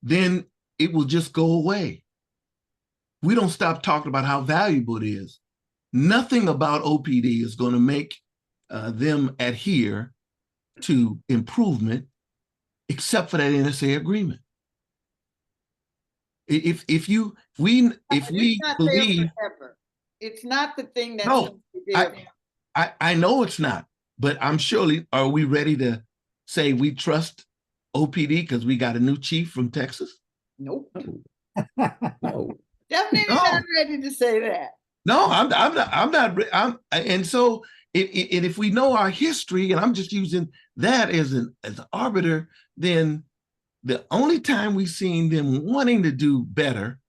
then it will just go away. We don't stop talking about how valuable it is. Nothing about OPD is going to make them adhere to improvement except for that NSA agreement. If we believe, it's not the thing that's no, I know it's not, but I'm surely, are we ready to say we trust OPD because we got a new chief from Texas? Nope. No. Definitely not ready to say that. No, I'm not. And so if we know our history, and I'm just using that as an arbiter, then the only time we've seen them wanting to do better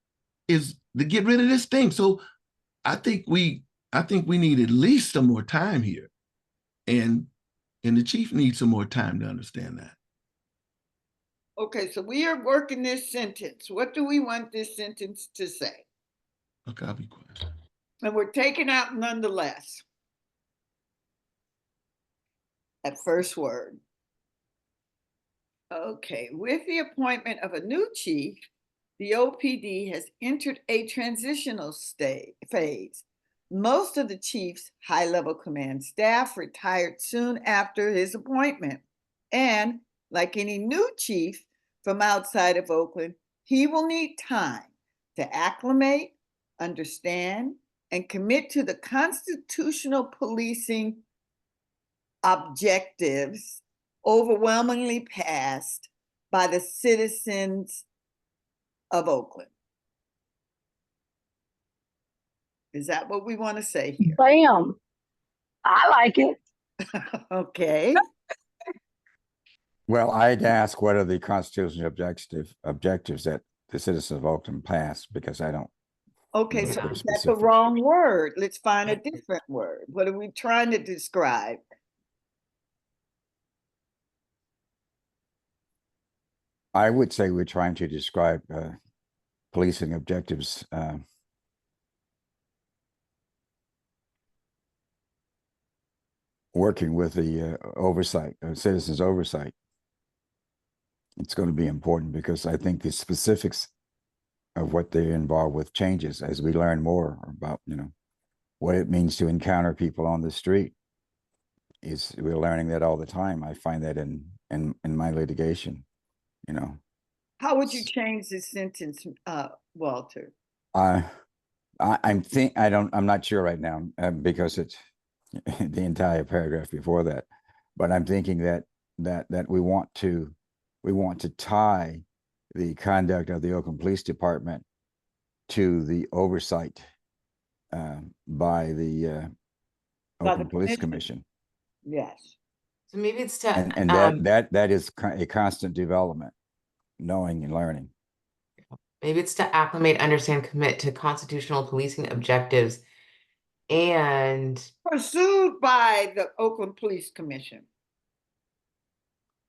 is to get rid of this thing. So I think we need at least some more time here, and the chief needs some more time to understand that. Okay, so we are working this sentence. What do we want this sentence to say? Okay, I'll be quiet. And we're taking out nonetheless. That first word. Okay, with the appointment of a new chief, the OPD has entered a transitional phase. Most of the chief's high-level command staff retired soon after his appointment. And like any new chief from outside of Oakland, he will need time to acclimate, understand, and commit to the constitutional policing objectives overwhelmingly passed by the citizens of Oakland. Is that what we want to say here? Bam. I like it. Okay. Well, I'd ask what are the constitutional objectives that the citizens of Oakland pass, because I don't. Okay, Those so are is that the specific. wrong word? Let's find a different word. What are we trying to describe? I would say we're trying to describe policing objectives. Working with the oversight, citizens oversight. It's going to be important because I think the specifics of what they're involved with changes as we learn more about, what it means to encounter people on the street. We're learning that all the time. I find that in my litigation, How would you change this sentence, Walter? I'm not sure right now because it's the entire paragraph before that, but I'm thinking that we want to tie the conduct of the Oakland Police Department to the oversight by the Oakland Police Commission. Yes. So maybe it's to And that is a constant development, knowing and learning. maybe it's to acclimate, understand, commit to constitutional policing objectives and Pursued by the Oakland Police Commission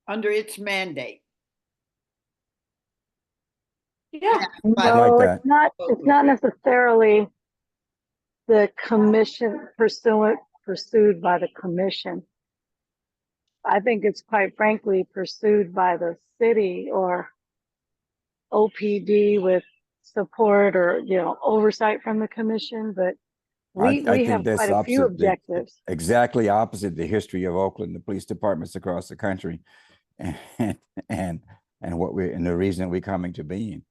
under its mandate. yeah. I No, like that. it's not necessarily the commission pursued by the commission. I think it's quite frankly pursued by the city or OPD with support or, oversight from the commission, but we I have think that's quite a few opposite, objectives. exactly opposite the history of Oakland, the police departments across the country, and the reason we're coming to being,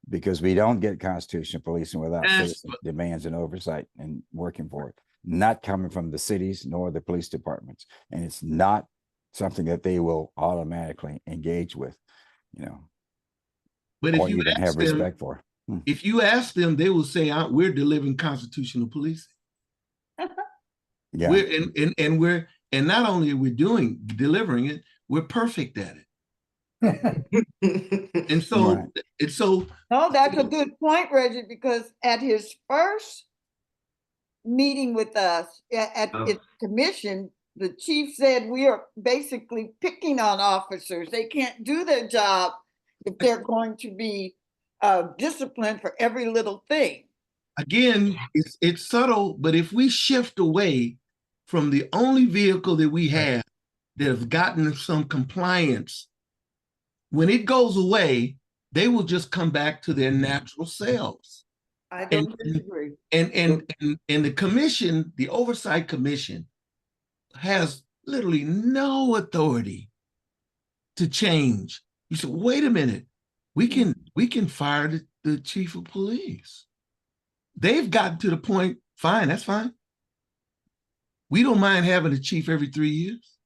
because we don't get constitutional policing without citizen demands and oversight and working for it, not coming from the cities nor the police departments, and it's not something that they will automatically engage with, But if or you even have ask them, respect for. if you ask them, they will say, we're delivering constitutional policing. Yeah. And not only are we delivering it, we're perfect at it. And so, Right. No, that's a good point, Reggie, because at his first meeting with us at its commission, the chief said we are basically picking on officers. They can't do their job if they're going to be disciplined for every little thing. Again, it's subtle, but if we shift away from the only vehicle that we have that has gotten some compliance, when it goes away, they will just come back to their natural selves. I don't disagree. And the commission, the oversight commission, has literally no authority to change. You said, wait a minute, we can fire the chief of police. They've gotten to the point, fine, that's fine. We don't mind having a chief every 3 years.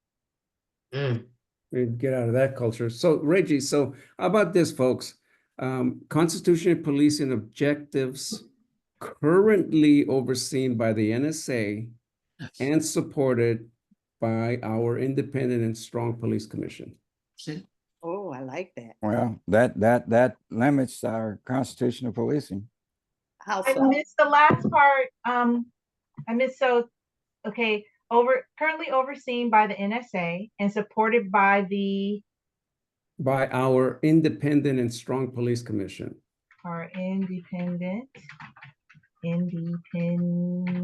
We get out of that culture. So Reggie, how about this, folks? Constitutional policing objectives currently overseen by the NSA and supported by our independent and strong police commission. Oh, I like that. Well, that limits our constitutional policing. How I so? missed the last part. Okay, currently overseen by the NSA and supported by our independent and strong police commission. our independent.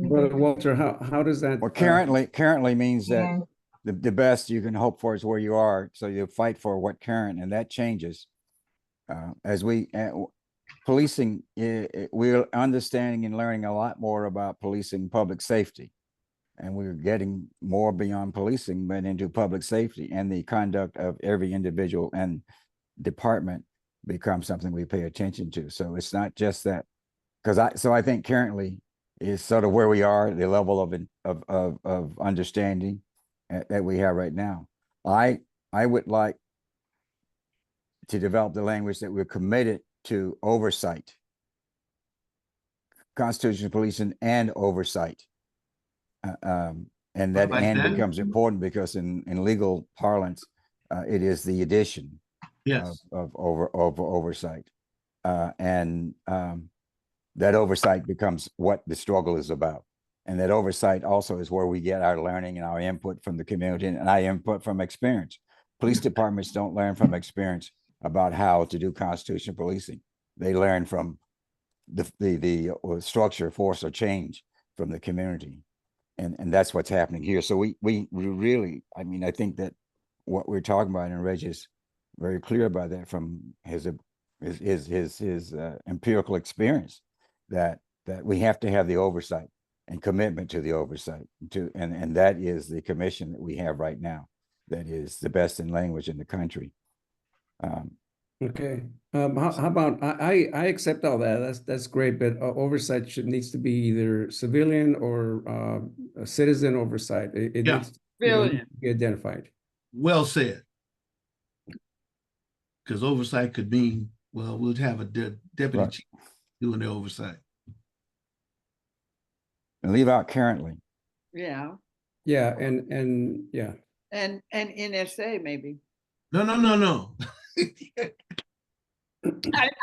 Brother Walter, how does that? Well, currently means that the best you can hope for is where you are. So you fight for what current, and that changes as we policing. We're understanding and learning a lot more about policing public safety, and we're getting more beyond policing, but into public safety, and the conduct of every individual and department becomes something we pay attention to. So it's not just that, I think currently is sort of where we are, the level of understanding that we have right now. I would like to develop the language that we're committed to oversight, constitutional policing and oversight. And that Like and that? becomes important because in legal parlance, it is the addition Yes. of oversight. And that oversight becomes what the struggle is about. And that oversight also is where we get our learning and our input from the community and our input from experience. Police departments don't learn from experience about how to do constitutional policing. They learn from the structure, force, or change from the community. And that's what's happening here. So we really, I mean, I think that what we're talking about, and Reg is very clear about that from his empirical experience, that we have to have the oversight and commitment to the oversight and that is the commission that we have right now, that is the best in language in the country. Okay. How about I accept all that. That's great, but oversight needs to be either civilian or a citizen oversight. It Yeah. needs, needs to be identified. Well said. Because oversight could mean, well, we'll have a deputy Right. chief doing the oversight. And leave out currently. Yeah, Yeah, and yeah. and NSA maybe. No.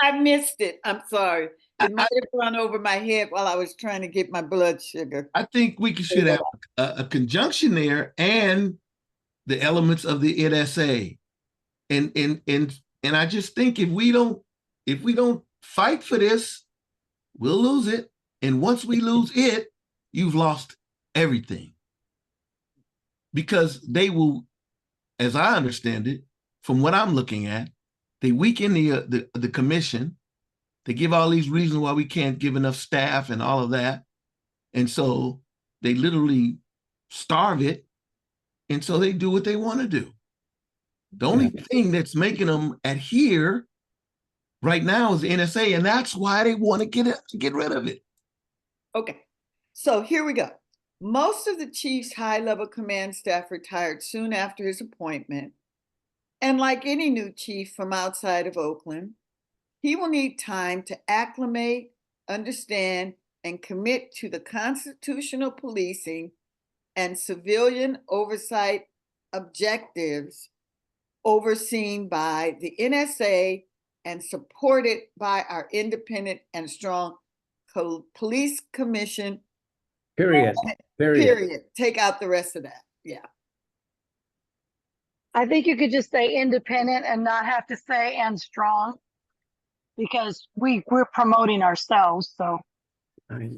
I missed it. I'm sorry. It might have gone over my head while I was trying to get my blood sugar. I think we should have a conjunction there and the elements of the NSA. And I just think if we don't fight for this, we'll lose it. And once we lose it, you've lost everything. Because they will, as I understand it, from what I'm looking at, they weaken the commission. They give all these reasons why we can't give enough staff and all of that. And so they literally starve it. And so they do what they want to do. The only thing that's making them adhere right now is the NSA, and that's why they want to get rid of it. Okay, so here we go. Most of the chief's high-level command staff retired soon after his appointment. And like any new chief from outside of Oakland, he will need time to acclimate, understand, and commit to the constitutional policing and civilian oversight objectives overseen by the NSA and supported by our independent and strong police commission. Period. Take out the rest of that. Yeah. I think you could just say independent and not have to say and strong, because we're promoting ourselves. So I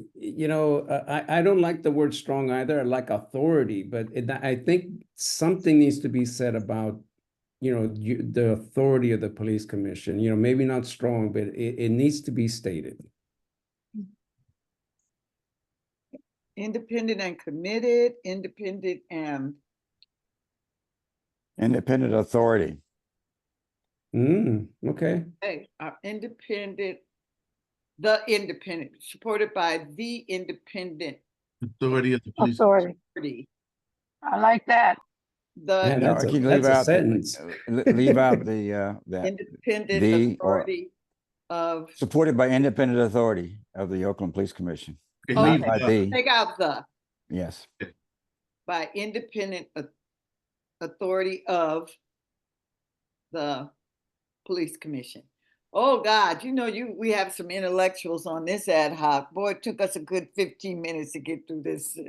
don't like the word strong either. I like authority, but I think something needs to be said about, the authority of the police commission. Maybe not strong, but it needs to be stated. Independent and committed, independent and Independent authority. Okay. independent, the independent, supported by the independent Authority of the police. authority. I like that. The No, That's can you that's leave a out sentence. leave out the that independent the or authority of. supported by independent authority of the Oakland Police Commission. Okay, Not leave by it up. the. Take out the. Yes. By independent authority of the police commission. Oh God, we have some intellectuals on this ad hoc. Boy, it took us a good 15 minutes to get through this.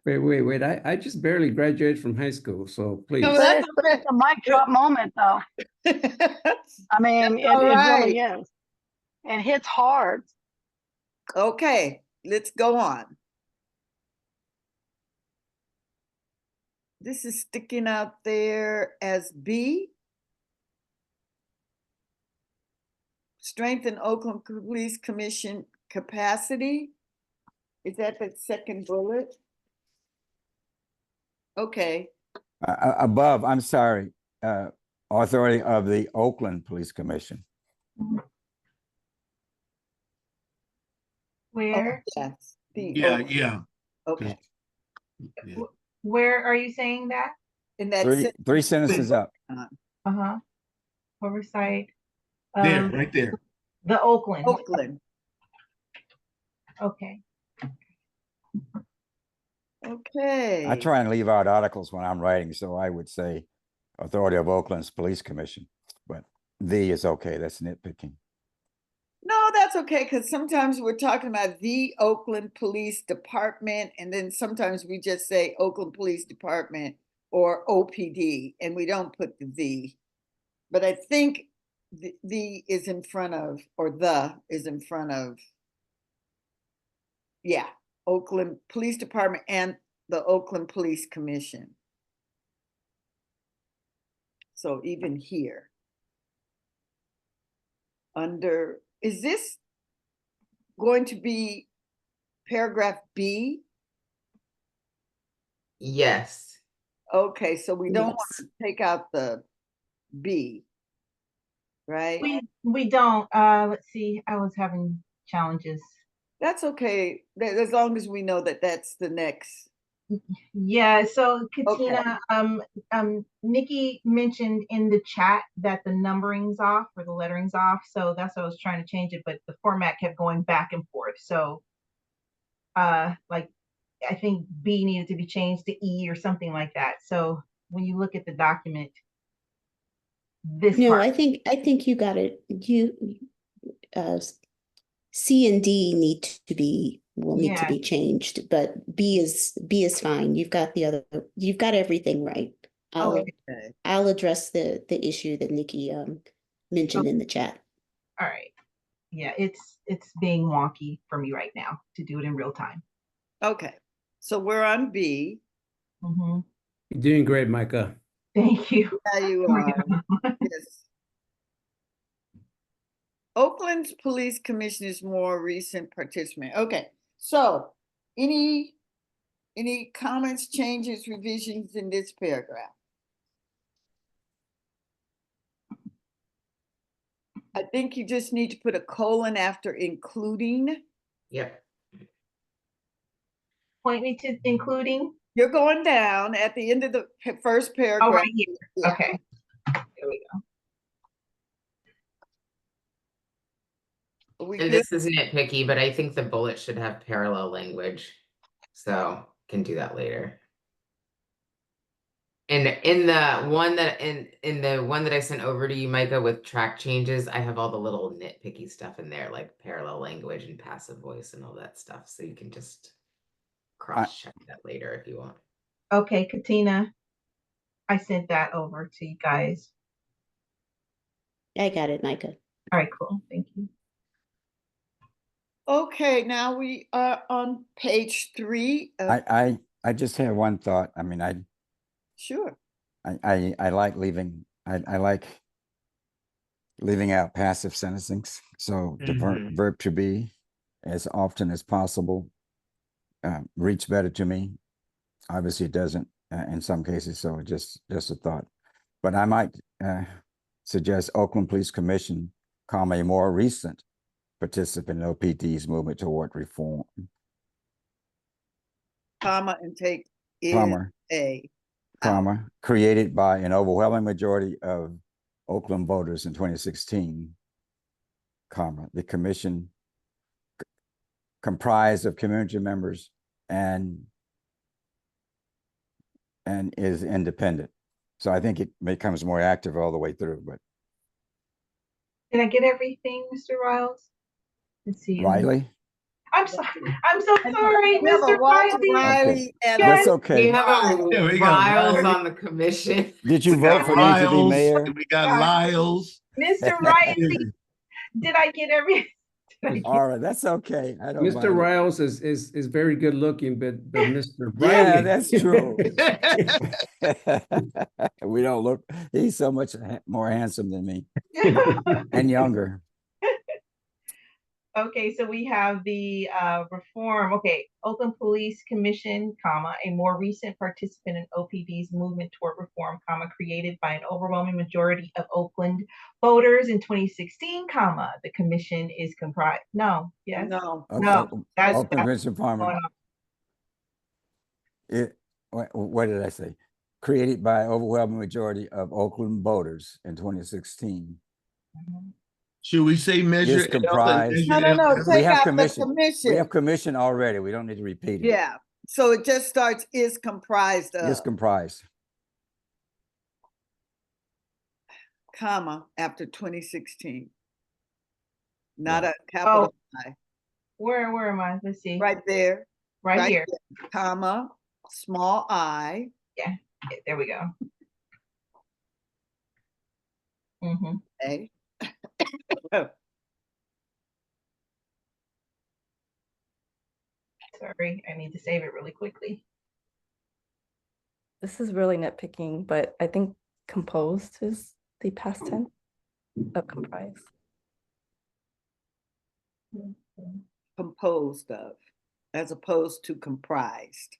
Wait. I just barely graduated from high school, so please. No, But it's a mic drop moment, though. I mean, it really is. And hits hard. Okay, let's go on. This is sticking out there as B. Strengthen Oakland Police Commission capacity. Is that the second bullet? Okay. Above, I'm sorry, authority of the Oakland Police Commission. Where? Oh, yes. Yeah. Okay. Yeah. Where are you saying that? In that Three sentences up. Uh-huh. Oversight. There, right there. The Oakland. Oakland. Okay. Okay. I try and leave out articles when I'm writing, so I would say Authority of Oakland's Police Commission, but the is okay. That's nitpicking. No, that's okay, because sometimes we're talking about the Oakland Police Department, and then sometimes we just say Oakland Police Department or OPD, and we don't put the. But I think the is in front of, or the is in front of, yeah, Oakland Police Department and the Oakland Police Commission. So even here. Under, is this going to be paragraph B? Yes. Okay, so we don't want Yes. to take out the B, right? We don't. Let's see. I was having challenges. That's okay, as long as we know that that's the next. Yeah, so Katina, Nikki mentioned in the chat that the numbering's off or the lettering's off, so that's why I was trying to change it, but the format kept going back and forth. So, like, I think B needed to be changed to E or something like that. So when you look at the document, this No, part, I think you got it. Uh, C and D will need to Yeah. be changed, but B is fine. You've got everything right. Okay. I'll address the issue that Nikki mentioned in the chat. All right. Yeah, it's being wonky for me right now to do it in real time. Okay, so we're on B. Mhm. You're doing great, Micah. Thank you. Yeah, you are. Yes. Oakland's Police Commissioner's more recent participant. Okay, so any comments, changes, revisions in this paragraph? I think you just need to put a colon after including. Yep. Point me to including. You're going down at the end of the first Oh, paragraph. right here. Yeah. Okay. There we go. Are we And good? this is nitpicky, but I think the bullet should have parallel language. So can do that later. And in the one that I sent over to you, Micah, with track changes, I have all the little nitpicky stuff in there, like parallel language and passive voice and all that stuff. So you can just cross-check that later if you want. Okay, Katina, I sent that over to you guys. I got it, Micah. All right, cool. Thank you. Okay, now we are on page 3. I just have one thought. I mean, Sure. I like I like leaving out passive sentencing. So the verb to be as often as possible reads better to me. Obviously it doesn't in some cases. So just a thought, but I might suggest Oakland Police Commission, comma, a more recent participant in OPD's movement toward reform. Comma and take Comma. A. Comma, created by an overwhelming majority of Oakland voters in 2016, comma, the commission comprised of community members and is independent. So I think it becomes more active all the way through, but. Did I get everything, Mr. Riles? Let's see. Riley? I'm sorry. I'm so sorry, We have a Mr. Walter Riley. Riley and That's Yes. okay. We have Yeah, a we got Riles Riley. on the commission. Did you We vote got for me to be Riles, mayor? we got Lyles. Mr. Riley, did I get everything? All right, that's okay. I don't Mr. mind. Riles is very good looking, but Mr. Yeah, Riley. that's true. We don't look, he's so much more handsome than me and younger. Okay, so we have the reform. Okay, Oakland Police Commission, comma, a more recent participant in OPD's movement toward reform, comma, created by an overwhelming majority of Oakland voters in 2016, comma, the commission is comprised. No, yes, no. that's Oakland Commission Farmer. going on. What did I say? Created by overwhelming majority of Oakland voters in 2016. Mhm. Should we say measure Is L and comprised. measure No, L? no, We take have out the commission. We commission. have commission already. We don't need to repeat it. Yeah, so it just starts is comprised Is of, comprised. comma, after 2016. Not a capital Oh. I, Where am I? Let's see. right there. Right here. there, comma, small I, Yeah, there we go. Mm-hmm. A. Sorry, I need to save it really quickly. This is really nitpicking, but I think composed is the past tense of comprise. Composed of, as opposed to comprised.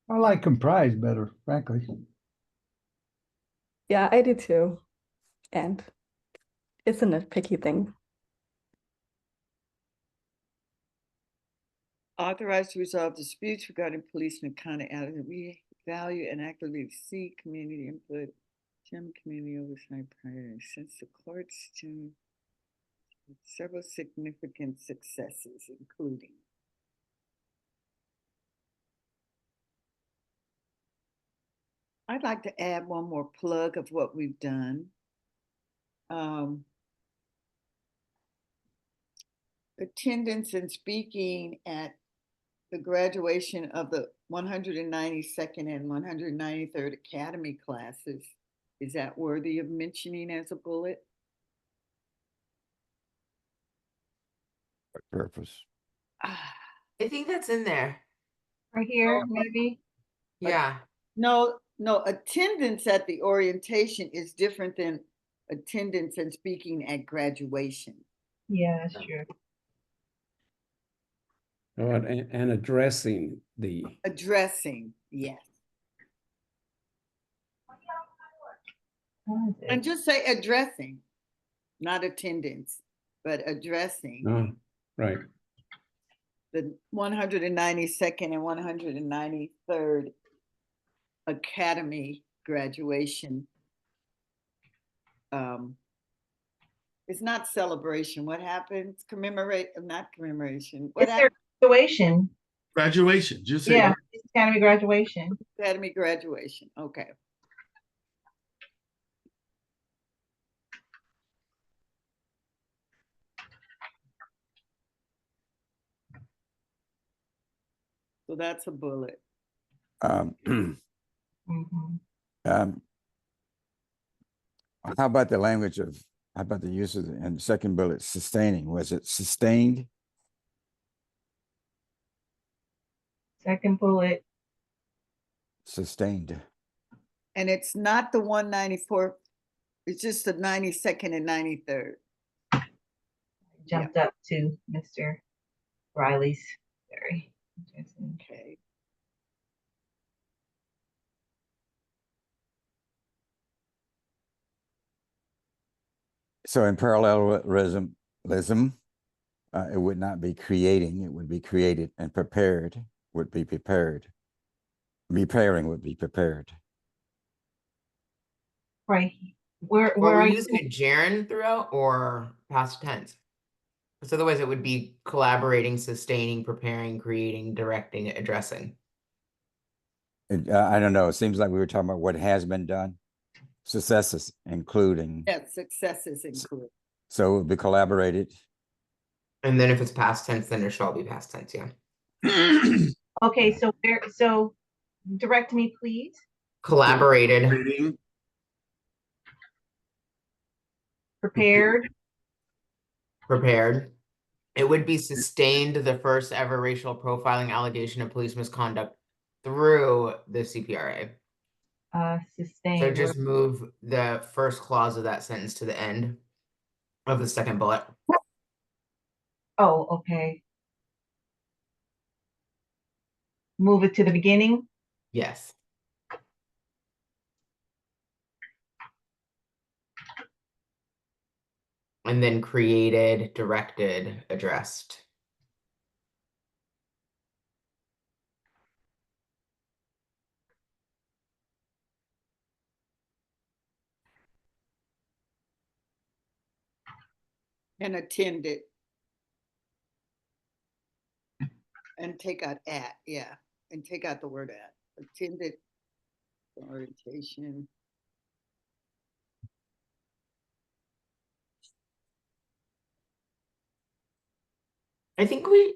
I like comprise better, frankly. Yeah, I do too. And it's a nitpicky thing. Authorized to resolve disputes regarding policeman conduct. We value and actively seek community input, community oversight prior. Since the courts to several significant successes, including I'd like to add one more plug of what we've done. Attendance and speaking at the graduation of the 192nd and 193rd Academy classes. Is that worthy of mentioning as a bullet? What purpose? I think that's in there. Right here, maybe. Yeah. No, attendance at the orientation is different than attendance and speaking at graduation. Yeah, that's true. And addressing the. Addressing, yes. And just say addressing, not attendance, but addressing. Oh, right. The 192nd and 193rd Academy graduation. It's not celebration. What happens? Not commemoration. What It's their happens? graduation. Graduation, just say. Yeah, it's Academy graduation. Academy graduation. Okay. So that's a bullet. Mm-hmm. How about the language of, how about the use of, and second bullet, sustaining? Was it sustained? Second bullet. Sustained. And it's not the 194th, it's just the 92nd and 93rd. Jumped up to Mr. Riley's. Sorry. Okay. So in parallelism, it would not be creating, it would be created, and prepared would be prepared. Preparing would be prepared. Right. Where Are are we you? using a gerund throughout or past tense? Because otherwise it would be collaborating, sustaining, preparing, creating, directing, addressing. I don't know. It seems like we were talking about what has been done. Successes, including. Yes, successes include. So it would be collaborated. And then if it's past tense, then it shall be past tense, yeah. Okay, so direct me, please. Collaborated. Collaborating. Prepared. Prepared. It would be sustained the first ever racial profiling allegation of police misconduct through the CPRA. Sustained. So just move the first clause of that sentence to the end of the second bullet. Oh, okay. Move it to the beginning. Yes. And then created, directed, addressed. And attended. And take out at, yeah, and take out the word at. Attended orientation. I think we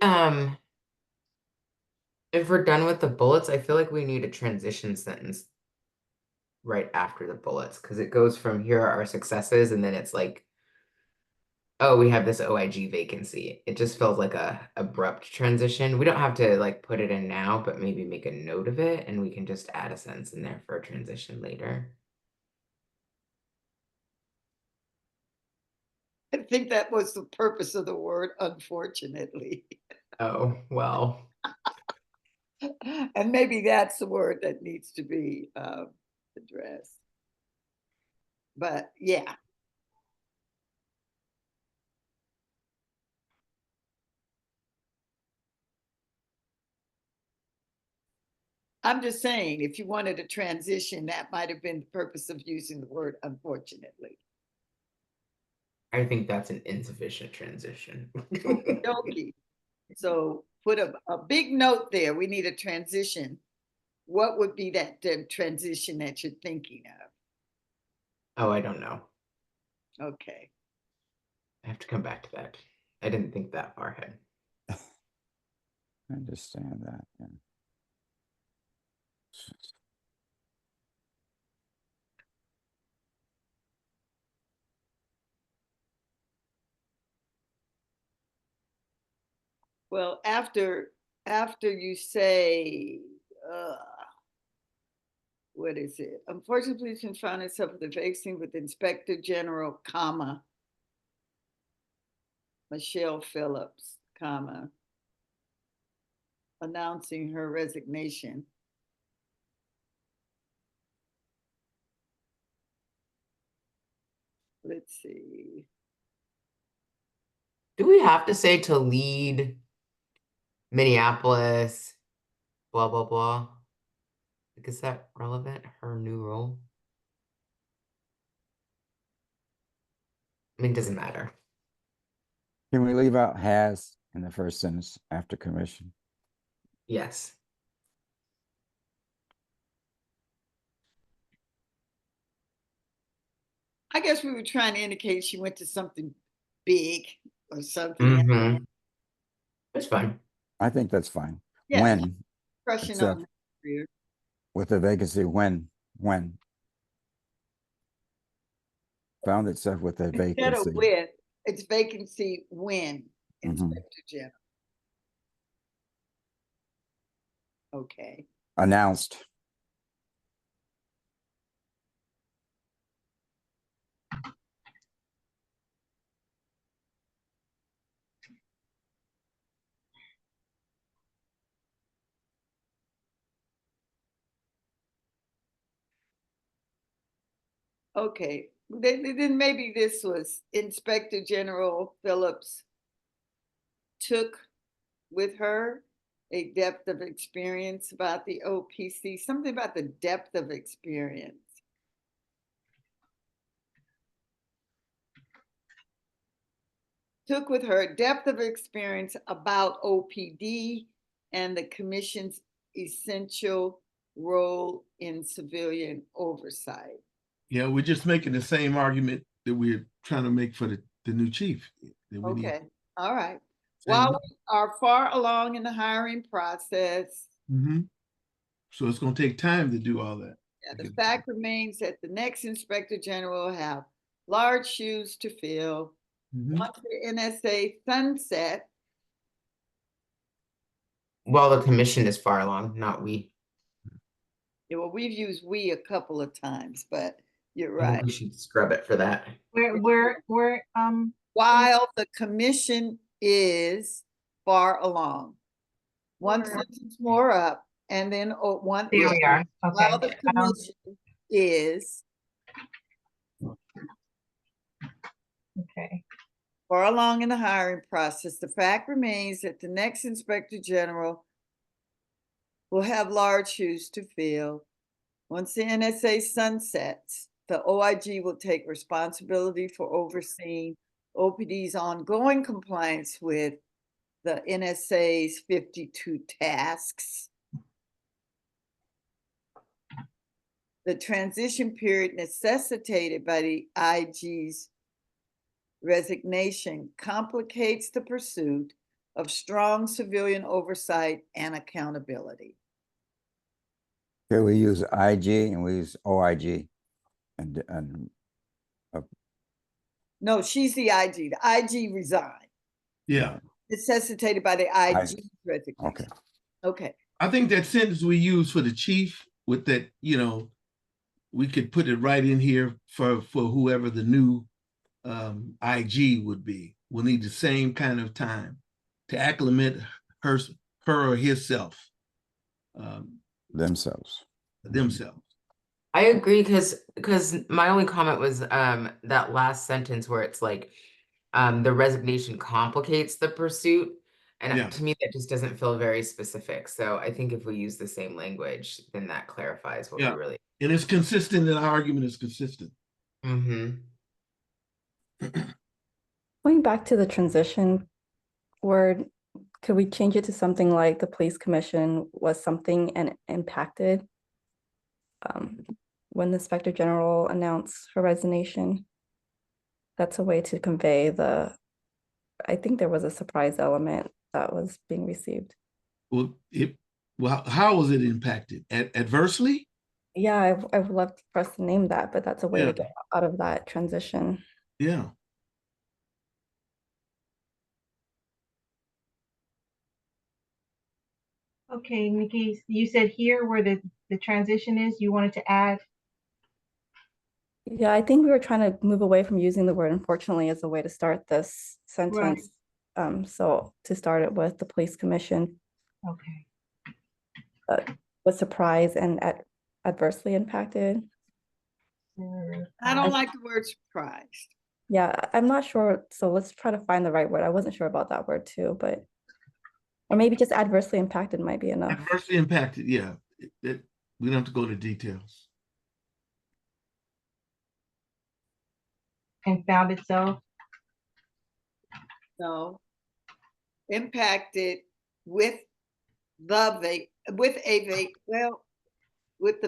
if we're done with the bullets, I feel like we need a transition sentence right after the bullets, because it goes from here are our successes, and then it's like, oh, we have this OIG vacancy. It just feels like a abrupt transition. We don't have to like put it in now, but maybe make a note of it, and we can just add a sentence in there for a transition later. I think that was the purpose of the word, unfortunately. Oh, well. And maybe that's the word that needs to be addressed. But yeah. I'm just saying, if you wanted a transition, that might have been the purpose of using the word unfortunately. I think that's an insufficient transition. Okey-dokey. So put a big note there. We need a transition. What would be that transition that you're thinking of? Oh, I don't know. Okay. I have to come back to that. I didn't think that far ahead. I understand that. Yeah. Well, after you say, what is it? Unfortunately, police found itself with a vacancy with Inspector General, comma, Michelle Phillips, comma, announcing her resignation. Let's see. Do we have to say to lead Minneapolis, blah, blah, blah? Like, is that relevant? Her new role? I mean, it doesn't matter. Can we leave out has in the first sentence after commission? Yes. I guess we were trying to indicate she went to something big or something. Mm-hmm. That's fine. I think that's fine. Yeah, When, crushing except on her career. with a vacancy, when found itself with a Instead of vacancy. with, it's vacancy when Inspector General. Okay. Announced. Okay, then maybe this was Inspector General Phillips took with her a depth of experience about the OPC, something about the depth of experience. Took with her depth of experience about OPD and the commission's essential role in civilian oversight. Yeah, we're just making the same argument that we're trying to make for the new chief. That we Okay, all right. Same. While we are far along in the hiring process, So it's going to take time to do all that. yeah, the fact remains that the next Inspector General will have large shoes to fill. Once the NSA sunset, Well, the commission is far along, not we. yeah, well, we've used we a couple of times, but you're I think right. we should scrub it for that. We're While the commission is far along. One Sure. sentence more up, and then one. There we are. While Okay. the commission is. Okay. far along in the hiring process, the fact remains that the next Inspector General will have large shoes to fill. Once the NSA sunsets, the OIG will take responsibility for overseeing OPD's ongoing compliance with the NSA's 52 tasks. The transition period necessitated by the IG's resignation complicates the pursuit of strong civilian oversight and accountability. Here we use IG and we use OIG. And No, she's the IG. The IG resigned. Yeah. Necessitated by the IG resignation. okay. Okay. I think that sentence we use for the chief with that, you know, we could put it right in here for whoever the new IG would be. We'll need the same kind of time to acclimate her or himself. Themselves. I agree because my only comment was that last sentence where it's like the resignation complicates the pursuit. And to me, that just doesn't feel very specific. So I think if we use the same language, then that clarifies what we really. And it's consistent, and our argument is consistent. Going back to the transition word, could we change it to something like the police commission was something and impacted when the Inspector General announced her resignation? That's a way to convey I think there was a surprise element that was being received. Well, how was it impacted? Adversely? Yeah, I would love for us to name that, but that's a way to get out of that transition. Yeah. Okay, Nikki, you said here where the transition is, you wanted to add? Yeah, I think we were trying to move away from using the word unfortunately as a way to start this sentence. So to start it with the police commission. Okay. Was surprised and adversely impacted. I don't like the word surprised. Yeah, I'm not sure. So let's try to find the right word. I wasn't sure about that word too, but or maybe just adversely impacted might be enough. Adversely impacted, yeah. We don't have to go into details. And found itself? No. Impacted with the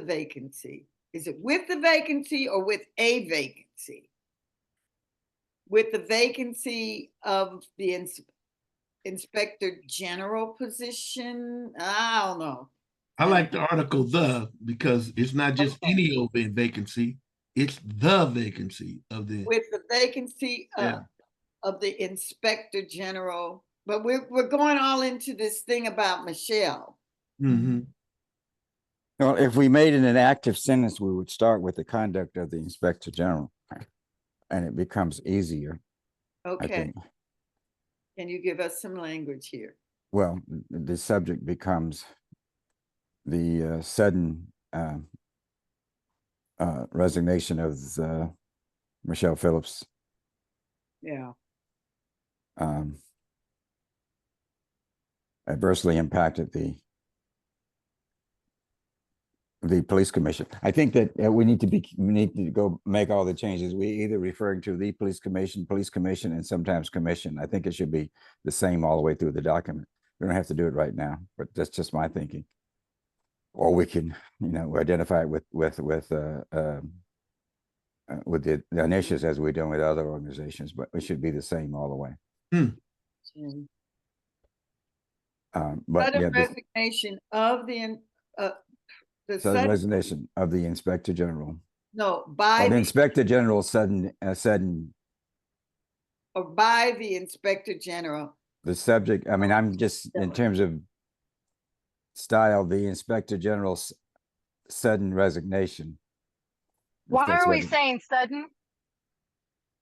vacancy. Is it with the vacancy or with a vacancy? With the vacancy of the Inspector General position? I don't know. I like the article "the" because it's not just any old vacancy. It's the vacancy of the. With the vacancy of the Inspector General. But we're going all into this thing about Michelle. Well, if we made it an active sentence, we would start with the conduct of the Inspector General, and it becomes easier. Okay. Can you give us some language here? Well, the subject becomes the sudden resignation of Michelle Phillips. Yeah. Adversely impacted the police commission. I think that we need to go make all the changes. We either referring to the police commission, and sometimes commission. I think it should be the same all the way through the document. We don't have to do it right now, but that's just my thinking. Or we can, identify it with the initiatives as we're doing with other organizations, but it should be the same all the way. But yeah, resignation of the resignation of the Inspector General. No, by the Inspector General sudden or by the Inspector General. The subject, I mean, I'm just in terms of style, the Inspector General's sudden resignation. Why are we saying sudden?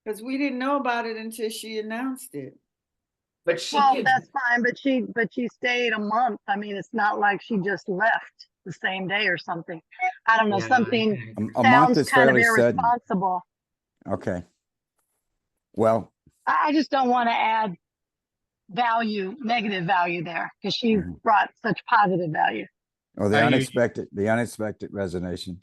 Because we didn't know about it until she announced it. But that's fine, but she stayed a month. I mean, it's not like she just left the same day or something. I don't know, something a month is kind of fairly irresponsible. Sudden. Okay. Well, I just don't want to add negative value there, because she Mhm. brought such positive value. Or I hear you. the unexpected resignation.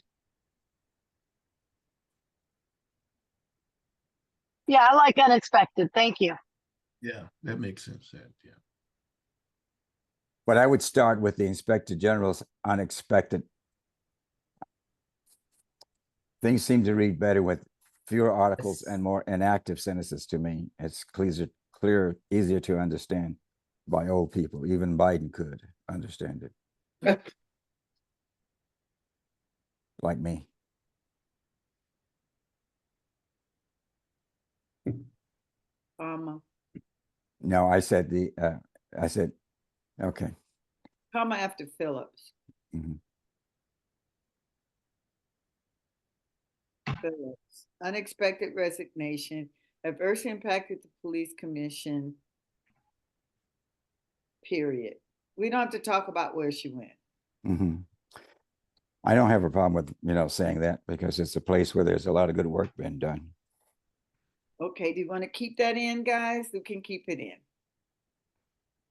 Yeah, I like unexpected. Thank you. Yeah, that makes sense. Yeah. But I would start with the Inspector General's unexpected. Things seem to read better with fewer articles Yes. and more inactive sentences to me. It's clear, easier to understand by old people. Even Biden could understand it, like me. No, I said okay. Comma after Phillips. Mhm. Phillips. Unexpected resignation adversely impacted the police commission. Period. We don't have to talk about where she went. Mhm. I don't have a problem with, saying that, because it's a place where there's a lot of good work being done. Okay, do you want to keep that in, guys? We can keep it in.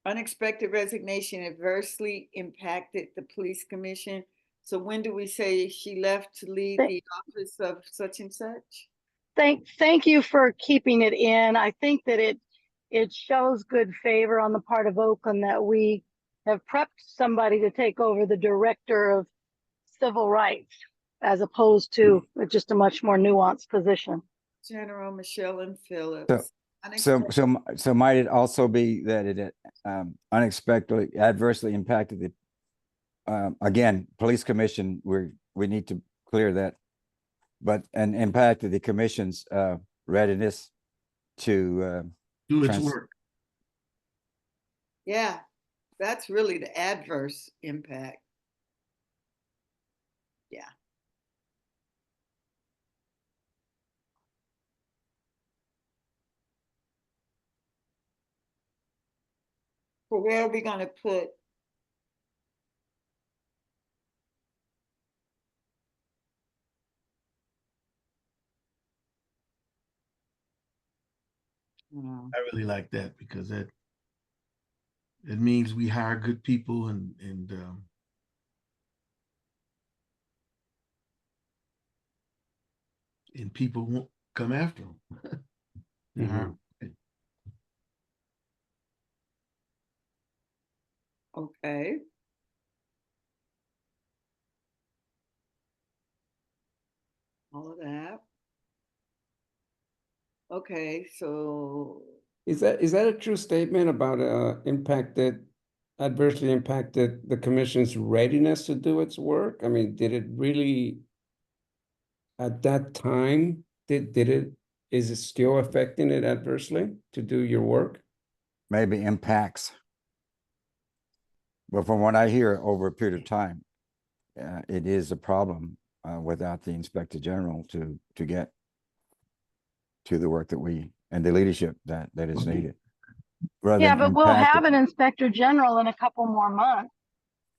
Unexpected resignation adversely impacted the police commission. So when do we say she left to lead the office of such and such? Thank you for keeping it in. I think that it shows good favor on the part of Oakland that we have prepped somebody to take over the director of civil rights, as opposed to just a much more nuanced position. General Michelle and Phillips. So might it also be that it unexpectedly adversely impacted the again, police commission? We need to clear that, and impacted the commission's readiness to Do its work. Yeah, that's really the adverse impact. Yeah. So where are we going to put? I really like that, because it means we hire good people, and people won't come after them. Mhm. Okay. All of that. Okay, so Is that a true statement about adversely impacted the commission's readiness to do its work? I mean, did it really at that time, is it still affecting it adversely to do your work? maybe impacts. But from what I hear over a period of time, it is a problem without the Inspector General to get to the work and the leadership that is needed. Yeah, but we'll have an inspector general in a couple more months.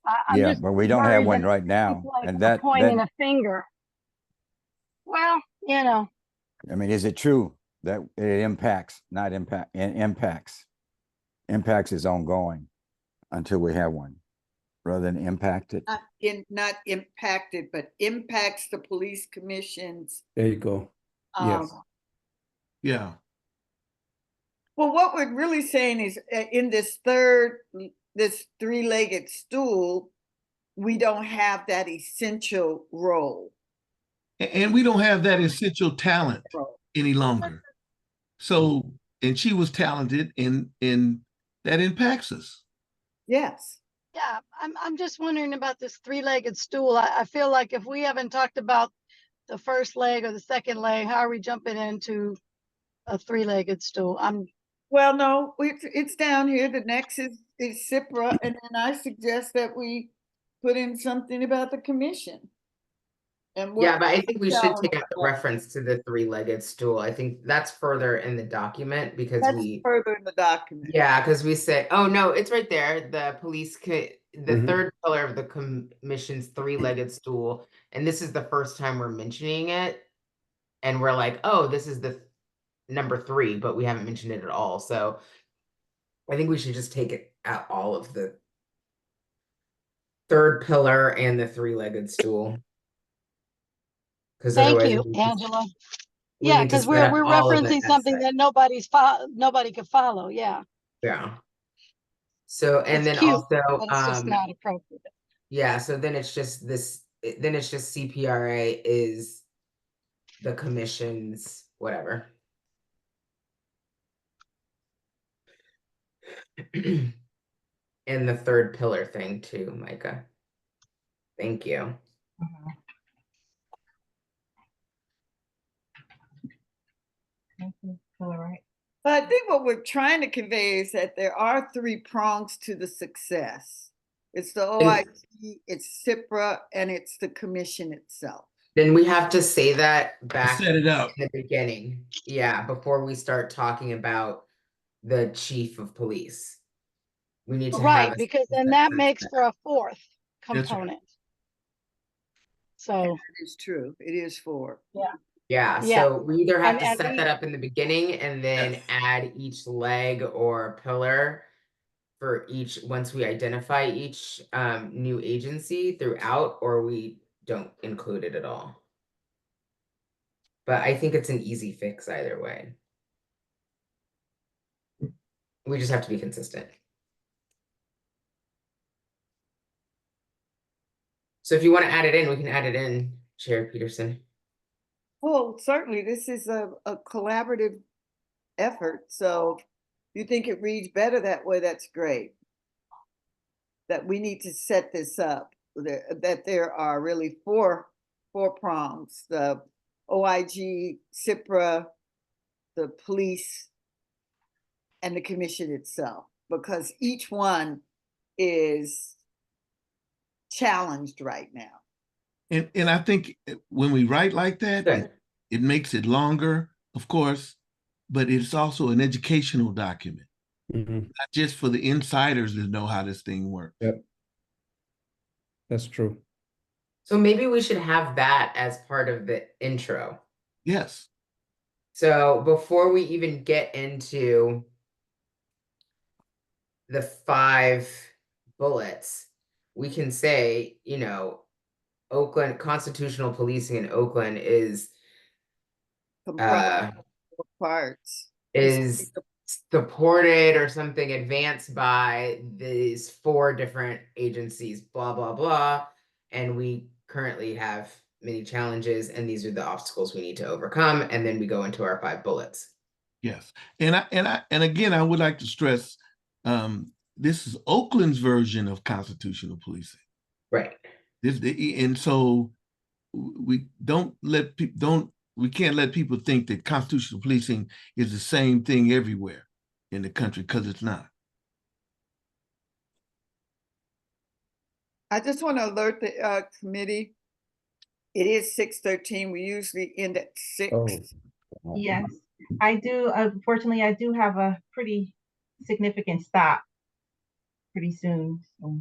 I'm Yeah, just but we don't have worried one that right now, it's like and that pointing a finger. Well, I mean, is it true that it impacts, not impact, impacts? Impacts is ongoing until we have one, rather than impacted. not impacted, but impacts the police commission's. There you go. Yes. Yeah. Well, what we're really saying is in this three-legged stool, we don't have that essential role. And we don't have that essential talent any longer. So, and she was talented, and that impacts us. Yes. Yeah, I'm just wondering about this three-legged stool. I feel like if we haven't talked about the first leg or the second leg, how are we jumping into a three-legged stool? Well, no, it's down here. The next is CIPRA, and then I suggest that we put in something about the commission. And Yeah, but I think we should take out the reference to the three-legged stool. I think that's further in the document, because that's further in the document. Yeah, because we say, oh no, it's right there. The Mhm. third pillar of the commission's three-legged stool, and this is the first time we're mentioning it, and we're like, oh, this is the number 3, but we haven't mentioned it at all. So I think we should just take it out all of the third pillar and the 3-legged stool. Because Thank otherwise you, Angela. we Yeah, need to because set up we're all of it referencing as something set. that nobody could follow. Yeah, Yeah. So, and it's then cute, also, but it's just not appropriate. yeah, so then it's just this, then it's just CPRA is the commission's whatever. And the third pillar thing too, Micah. Thank you. All right. But I think what we're trying to convey is that there are 3 prongs to the success. It's the OIG, it's CIPRA, and it's the commission itself. Then we have to say that back Set it up. in the beginning. Yeah, before we start talking about the chief of police. We need to Right, have because then that makes for a 4th That's right. component. So, That is true. It is 4. Yeah, yeah. so we either have to And set that up in the beginning and then Yes. add each leg or pillar for each, once we identify each new agency throughout, or we don't include it at all. But I think it's an easy fix either way. We just have to be consistent. So if you want to add it in, we can add it in, Chair Peterson. Well, certainly, this is a collaborative effort, so if you think it reads better that way, that's great. That we need to set this up, that there are really four prongs: the OIG, CIPRA, the police, and the commission itself, because each one is challenged right now. And I think when we write like that, Good. it makes it longer, of course, but it's also an educational document, Mhm. not just for the insiders to know how this thing works. Yep. That's true. So maybe we should have that as part of the intro. Yes. So before we even get into the 5 bullets, we can say, you know, Oakland, constitutional policing in Oakland is Comprised of 4 parts. is supported or something advanced by these 4 different agencies, blah, blah, blah. And we currently have many challenges, and these are the obstacles we need to overcome. And then we go into our 5 bullets. Yes. And again, I would like to stress, this is Oakland's version of constitutional policing. Right. And so we can't let people think that constitutional policing is the same thing everywhere in the country, because it's not. I just want to alert the committee. It is 6:13. We usually end at 6. Oh. Yes, I do. Unfortunately, I do have a pretty significant stop pretty soon. So,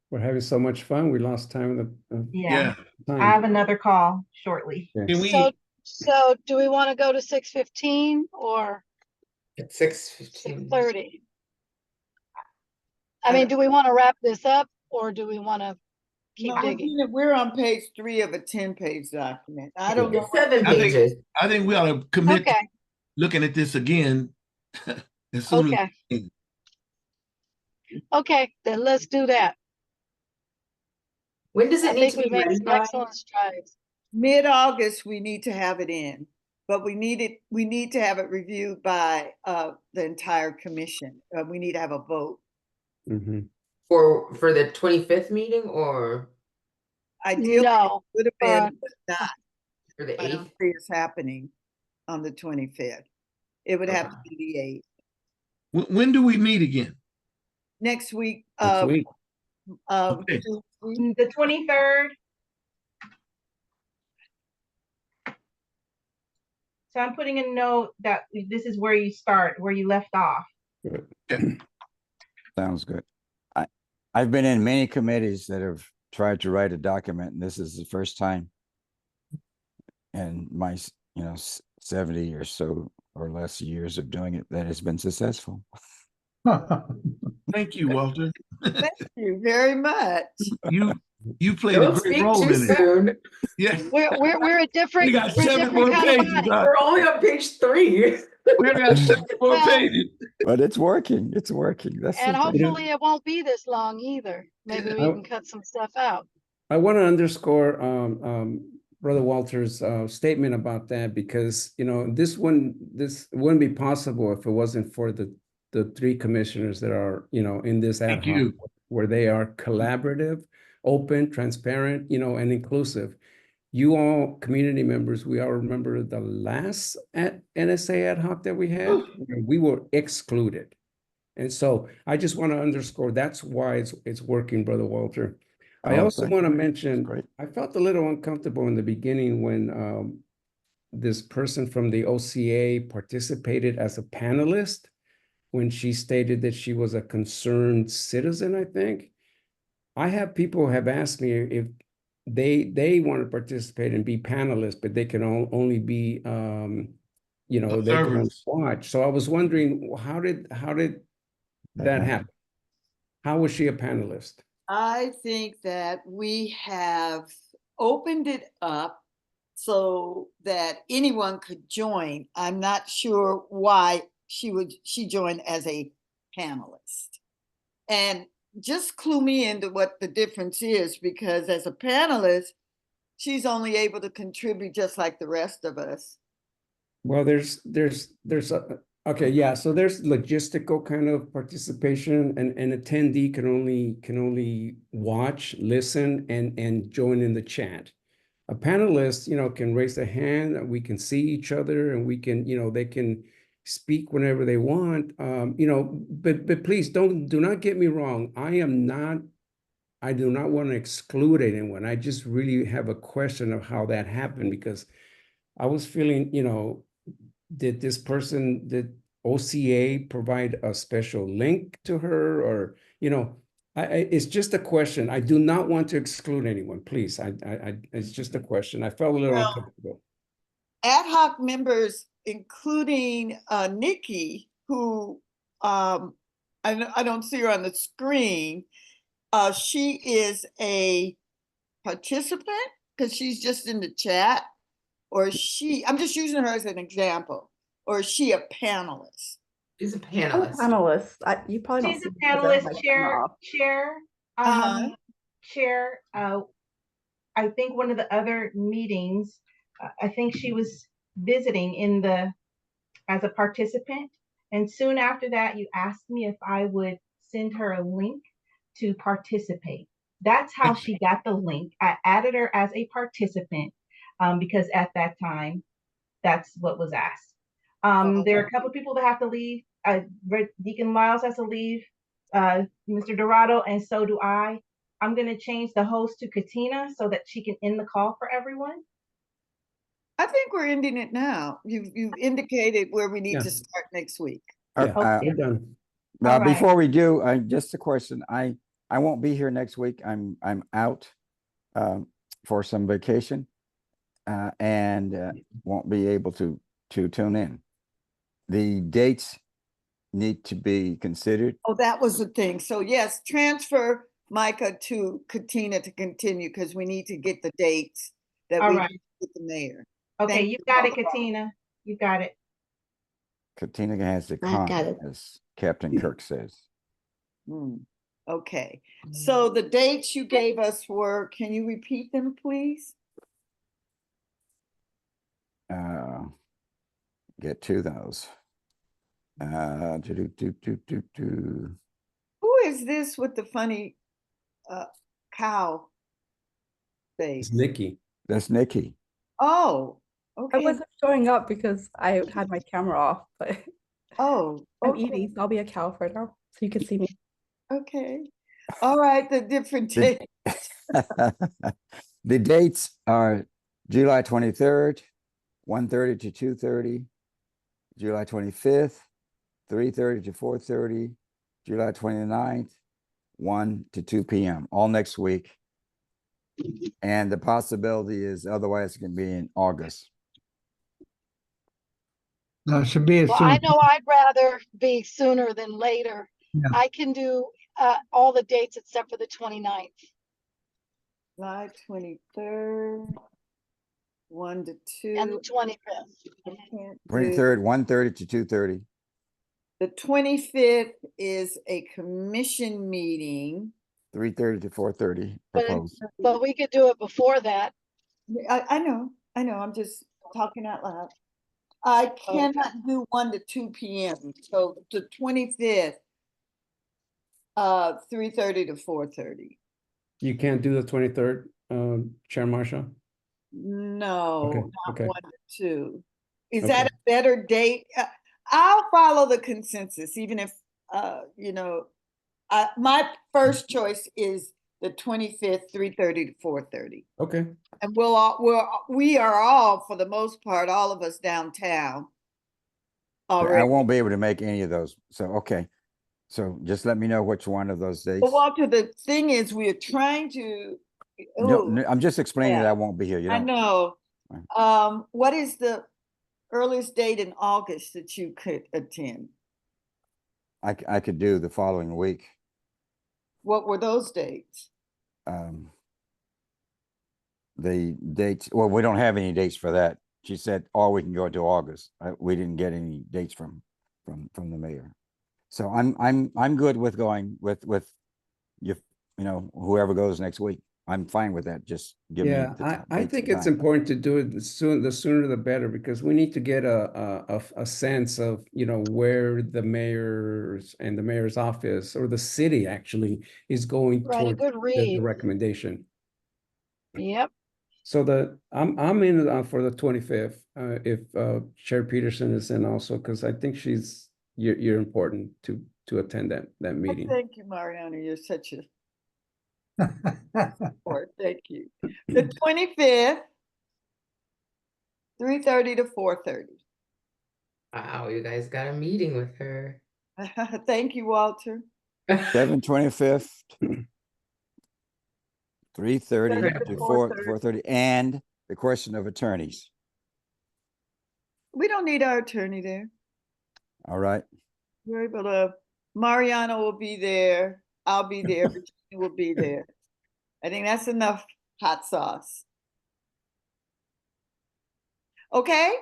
We're having so much fun. We lost time of the yeah, time. I have another call shortly. Yeah. Can we, So do we want to go to 6:15 or It's 6:15. 6:30? I mean, do we want to wrap this up or do we want to keep No, digging? we're on page 3 of a 10-page document. I don't know. It's 7 I think- pages. I think we ought to commit to Okay, looking at this again as soon okay. as. Okay, then let's do that. When does I it need think to we be made ready some by? excellent strides. Mid-August, we need to have it in, but we need to have it reviewed by the entire commission. We need to have a vote. Mhm. For the 25th meeting or Ideally, No, it would have been, but not. for the I don't 8th? see it's happening on the 25th. It would have to Okay. be the 8th. When do we meet again? Next week, Next week. Okay. Tuesday. The 23rd. So I'm putting a note that this is where you start, where you left off. Good. Sounds good. I've been in many committees that have tried to write a document, and this is the first time in my 70 or so or less years of doing it that has been successful. Thank you, Walter. Thank you very much. You played a Don't great speak role too in it. soon. Yeah. We're a different, We got we're a 7 different more kind of pages. body. We're only on page 3. We got 7 more Well, pages. But it's working. It's working. That's and the thing. hopefully it won't be this long either. Maybe we I- can cut some stuff out. I want to underscore Brother Walter's statement about that, because this wouldn't be possible if it wasn't for the 3 commissioners that are in this ad Thank hoc, you. where they are collaborative, open, transparent, and inclusive. You all community members, we all remember the last NSA ad hoc that we had, where we were excluded. And so I just want to underscore that's why it's working, Brother Walter. I Oh, also thank want to you. mention, Great. I felt a little uncomfortable in the beginning when this person from the OCA participated as a panelist, when she stated that she was a concerned citizen, I think. I have people have asked me if they want to participate and be panelists, but they can only be they can only Observers. watch. So I was wondering, how did that happen? How was she a panelist? I think that we have opened it up so that anyone could join. I'm not sure why she joined as a panelist. And just clue me into what the difference is, because as a panelist, she's only able to contribute just like the rest of us. Well, there's okay, yeah. So there's logistical kind of participation, and an attendee can only watch, listen, and join in the chat. A panelist, can raise a hand. We can see each other, and we can, they can speak whenever they want. But please do not get me wrong. I do not want to exclude anyone. I just really have a question of how that happened, because I was feeling, did OCA provide a special link to her, or, it's just a question. I do not want to exclude anyone, please. It's just a question. I felt a little uncomfortable. Ad hoc members, including Nikki, who I don't see her on the screen. She is a participant because she's just in the chat, or I'm just using her as an example, or is she a panelist? She's a I'm a panelist. panelist. You probably don't She's see a me because I have my panelist, camera off. Chair. I think one of the other meetings, I think she was visiting as a participant. And soon after that, you asked me if I would send her a link to participate. That's how she got the link. I added her as a participant because at that time, that's what was asked. There are a couple of people that have to leave. Deacon Lyles has to leave, Mr. Dorado, and so do I. I'm going to change the host to Katina so that she can end the call for everyone. I think we're ending it now. You've indicated where we need Yeah. to start next week. Yeah, we're done. All right. Before we do, just a question. I won't be here next week. I'm out for some vacation and won't be able to tune in. The dates need to be considered. Oh, that was the thing. So yes, transfer Micah to Katina to continue, because we need to get the dates that All we right. with the mayor. Okay, Thank you got it, Katina. You got it. Katina has to I come, got it. as Captain Kirk says. Okay, so the dates you gave us were, can you repeat them, please? Get to those. Who is this with the funny cow face? It's Nikki. That's Nikki. Oh, I okay. wasn't showing up because I had my camera off, but Oh, I'm okay. Edie, so I'll be a cow for now, so you can see me. Okay. All right, the different dates. The dates are July 23rd, 1:30 to 2:30, July 25th, 3:30 to 4:30, July 29th, 1 to 2 p.m., all next week. And the possibility is otherwise it can be in August. No, it should be as Well, soon. I know I'd rather be sooner than later. Yeah. I can do all the dates except for the 29th. July 23rd, 1 to And 2. the 25th. I can't do- 23rd, 1:30 to 2:30. The 25th is a commission meeting. 3:30 to 4:30 But, proposed. but we could do it before that. I know, I'm just talking out loud. I cannot do 1 to 2 p.m. So the 25th, 3:30 to 4:30. You can't do the 23rd, Chair Marshall? No, Okay, not okay. 1 to 2. Is Okay. that a better date? I'll follow the consensus, even if, my first choice is the 25th, 3:30 to 4:30. Okay. And we are all, for the most part, all of us downtown Yeah, I already. won't be able to make any of those. So, okay. So just let me know which one of those dates. But Walter, the thing is, we are trying to, No, I'm just explaining that yeah. I won't be here. You I know, know. What is the earliest date in August that you could attend? I could do the following week. What were those dates? The dates, well, we don't have any dates for that. She said, oh, we can go into August. We didn't get any dates from the mayor. So I'm good with going with you know, whoever goes next week. I'm fine with that. Just give me Yeah, the I dates think and it's time. important to do it the sooner the better, because we need to get a sense of, you know, where the mayor's and the mayor's office or the city actually is going Right, a towards good the read. recommendation. Yep. So I'm in for the 25th, if Chair Peterson is in also, because I think you're important to attend that Oh, meeting. thank you, Mariana. You're such a support. Thank you. The 25th, 3:30 to 4:30. Wow, you guys got a meeting with her. Thank you, Walter. 7/25, 3:30 to to 4:30. 4:30, and the question of attorneys. We don't need our attorney there. All right. We're able to, Mariana will be there. I'll be there. Virginia will be there. I think that's enough hot sauce. Okay?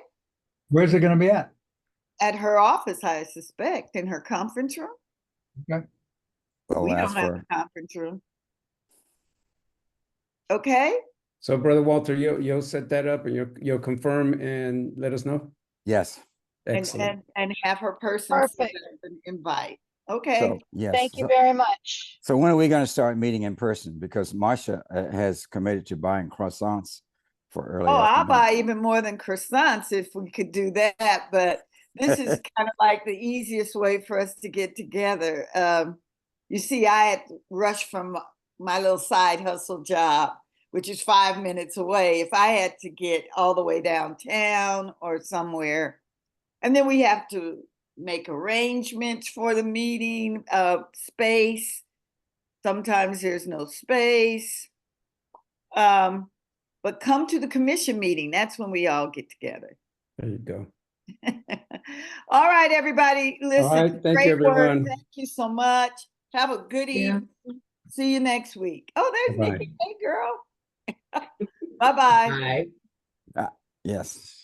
Where's it gonna be at? At her office, I suspect, in her conference room. Okay. We'll We don't ask have for, a conference room. Okay? So Brother Walter, you'll set that up and you'll confirm and let us know? yes. Excellent. And have her person Perfect. send an invite. Okay. So, yes. Thank you very much. So when are we going to start meeting in person? Because Marcia has committed to buying croissants for early Oh, I'll afternoon. buy even more than croissants if we could do that, but this is kind of like the easiest way for us to get together. You see, I had rushed from my little side hustle job, which is 5 minutes away. If I had to get all the way downtown or somewhere, and then we have to make arrangements for the meeting, space. Sometimes there's no space. But come to the commission meeting. That's when we all get together. There you go. All right, everybody. Listen, right, thank you, great work. everyone. Thank you so much. Have a good evening. See you next week. Oh, there's Bye-bye. Nikki. Hey, girl. Bye-bye. Bye. Yes.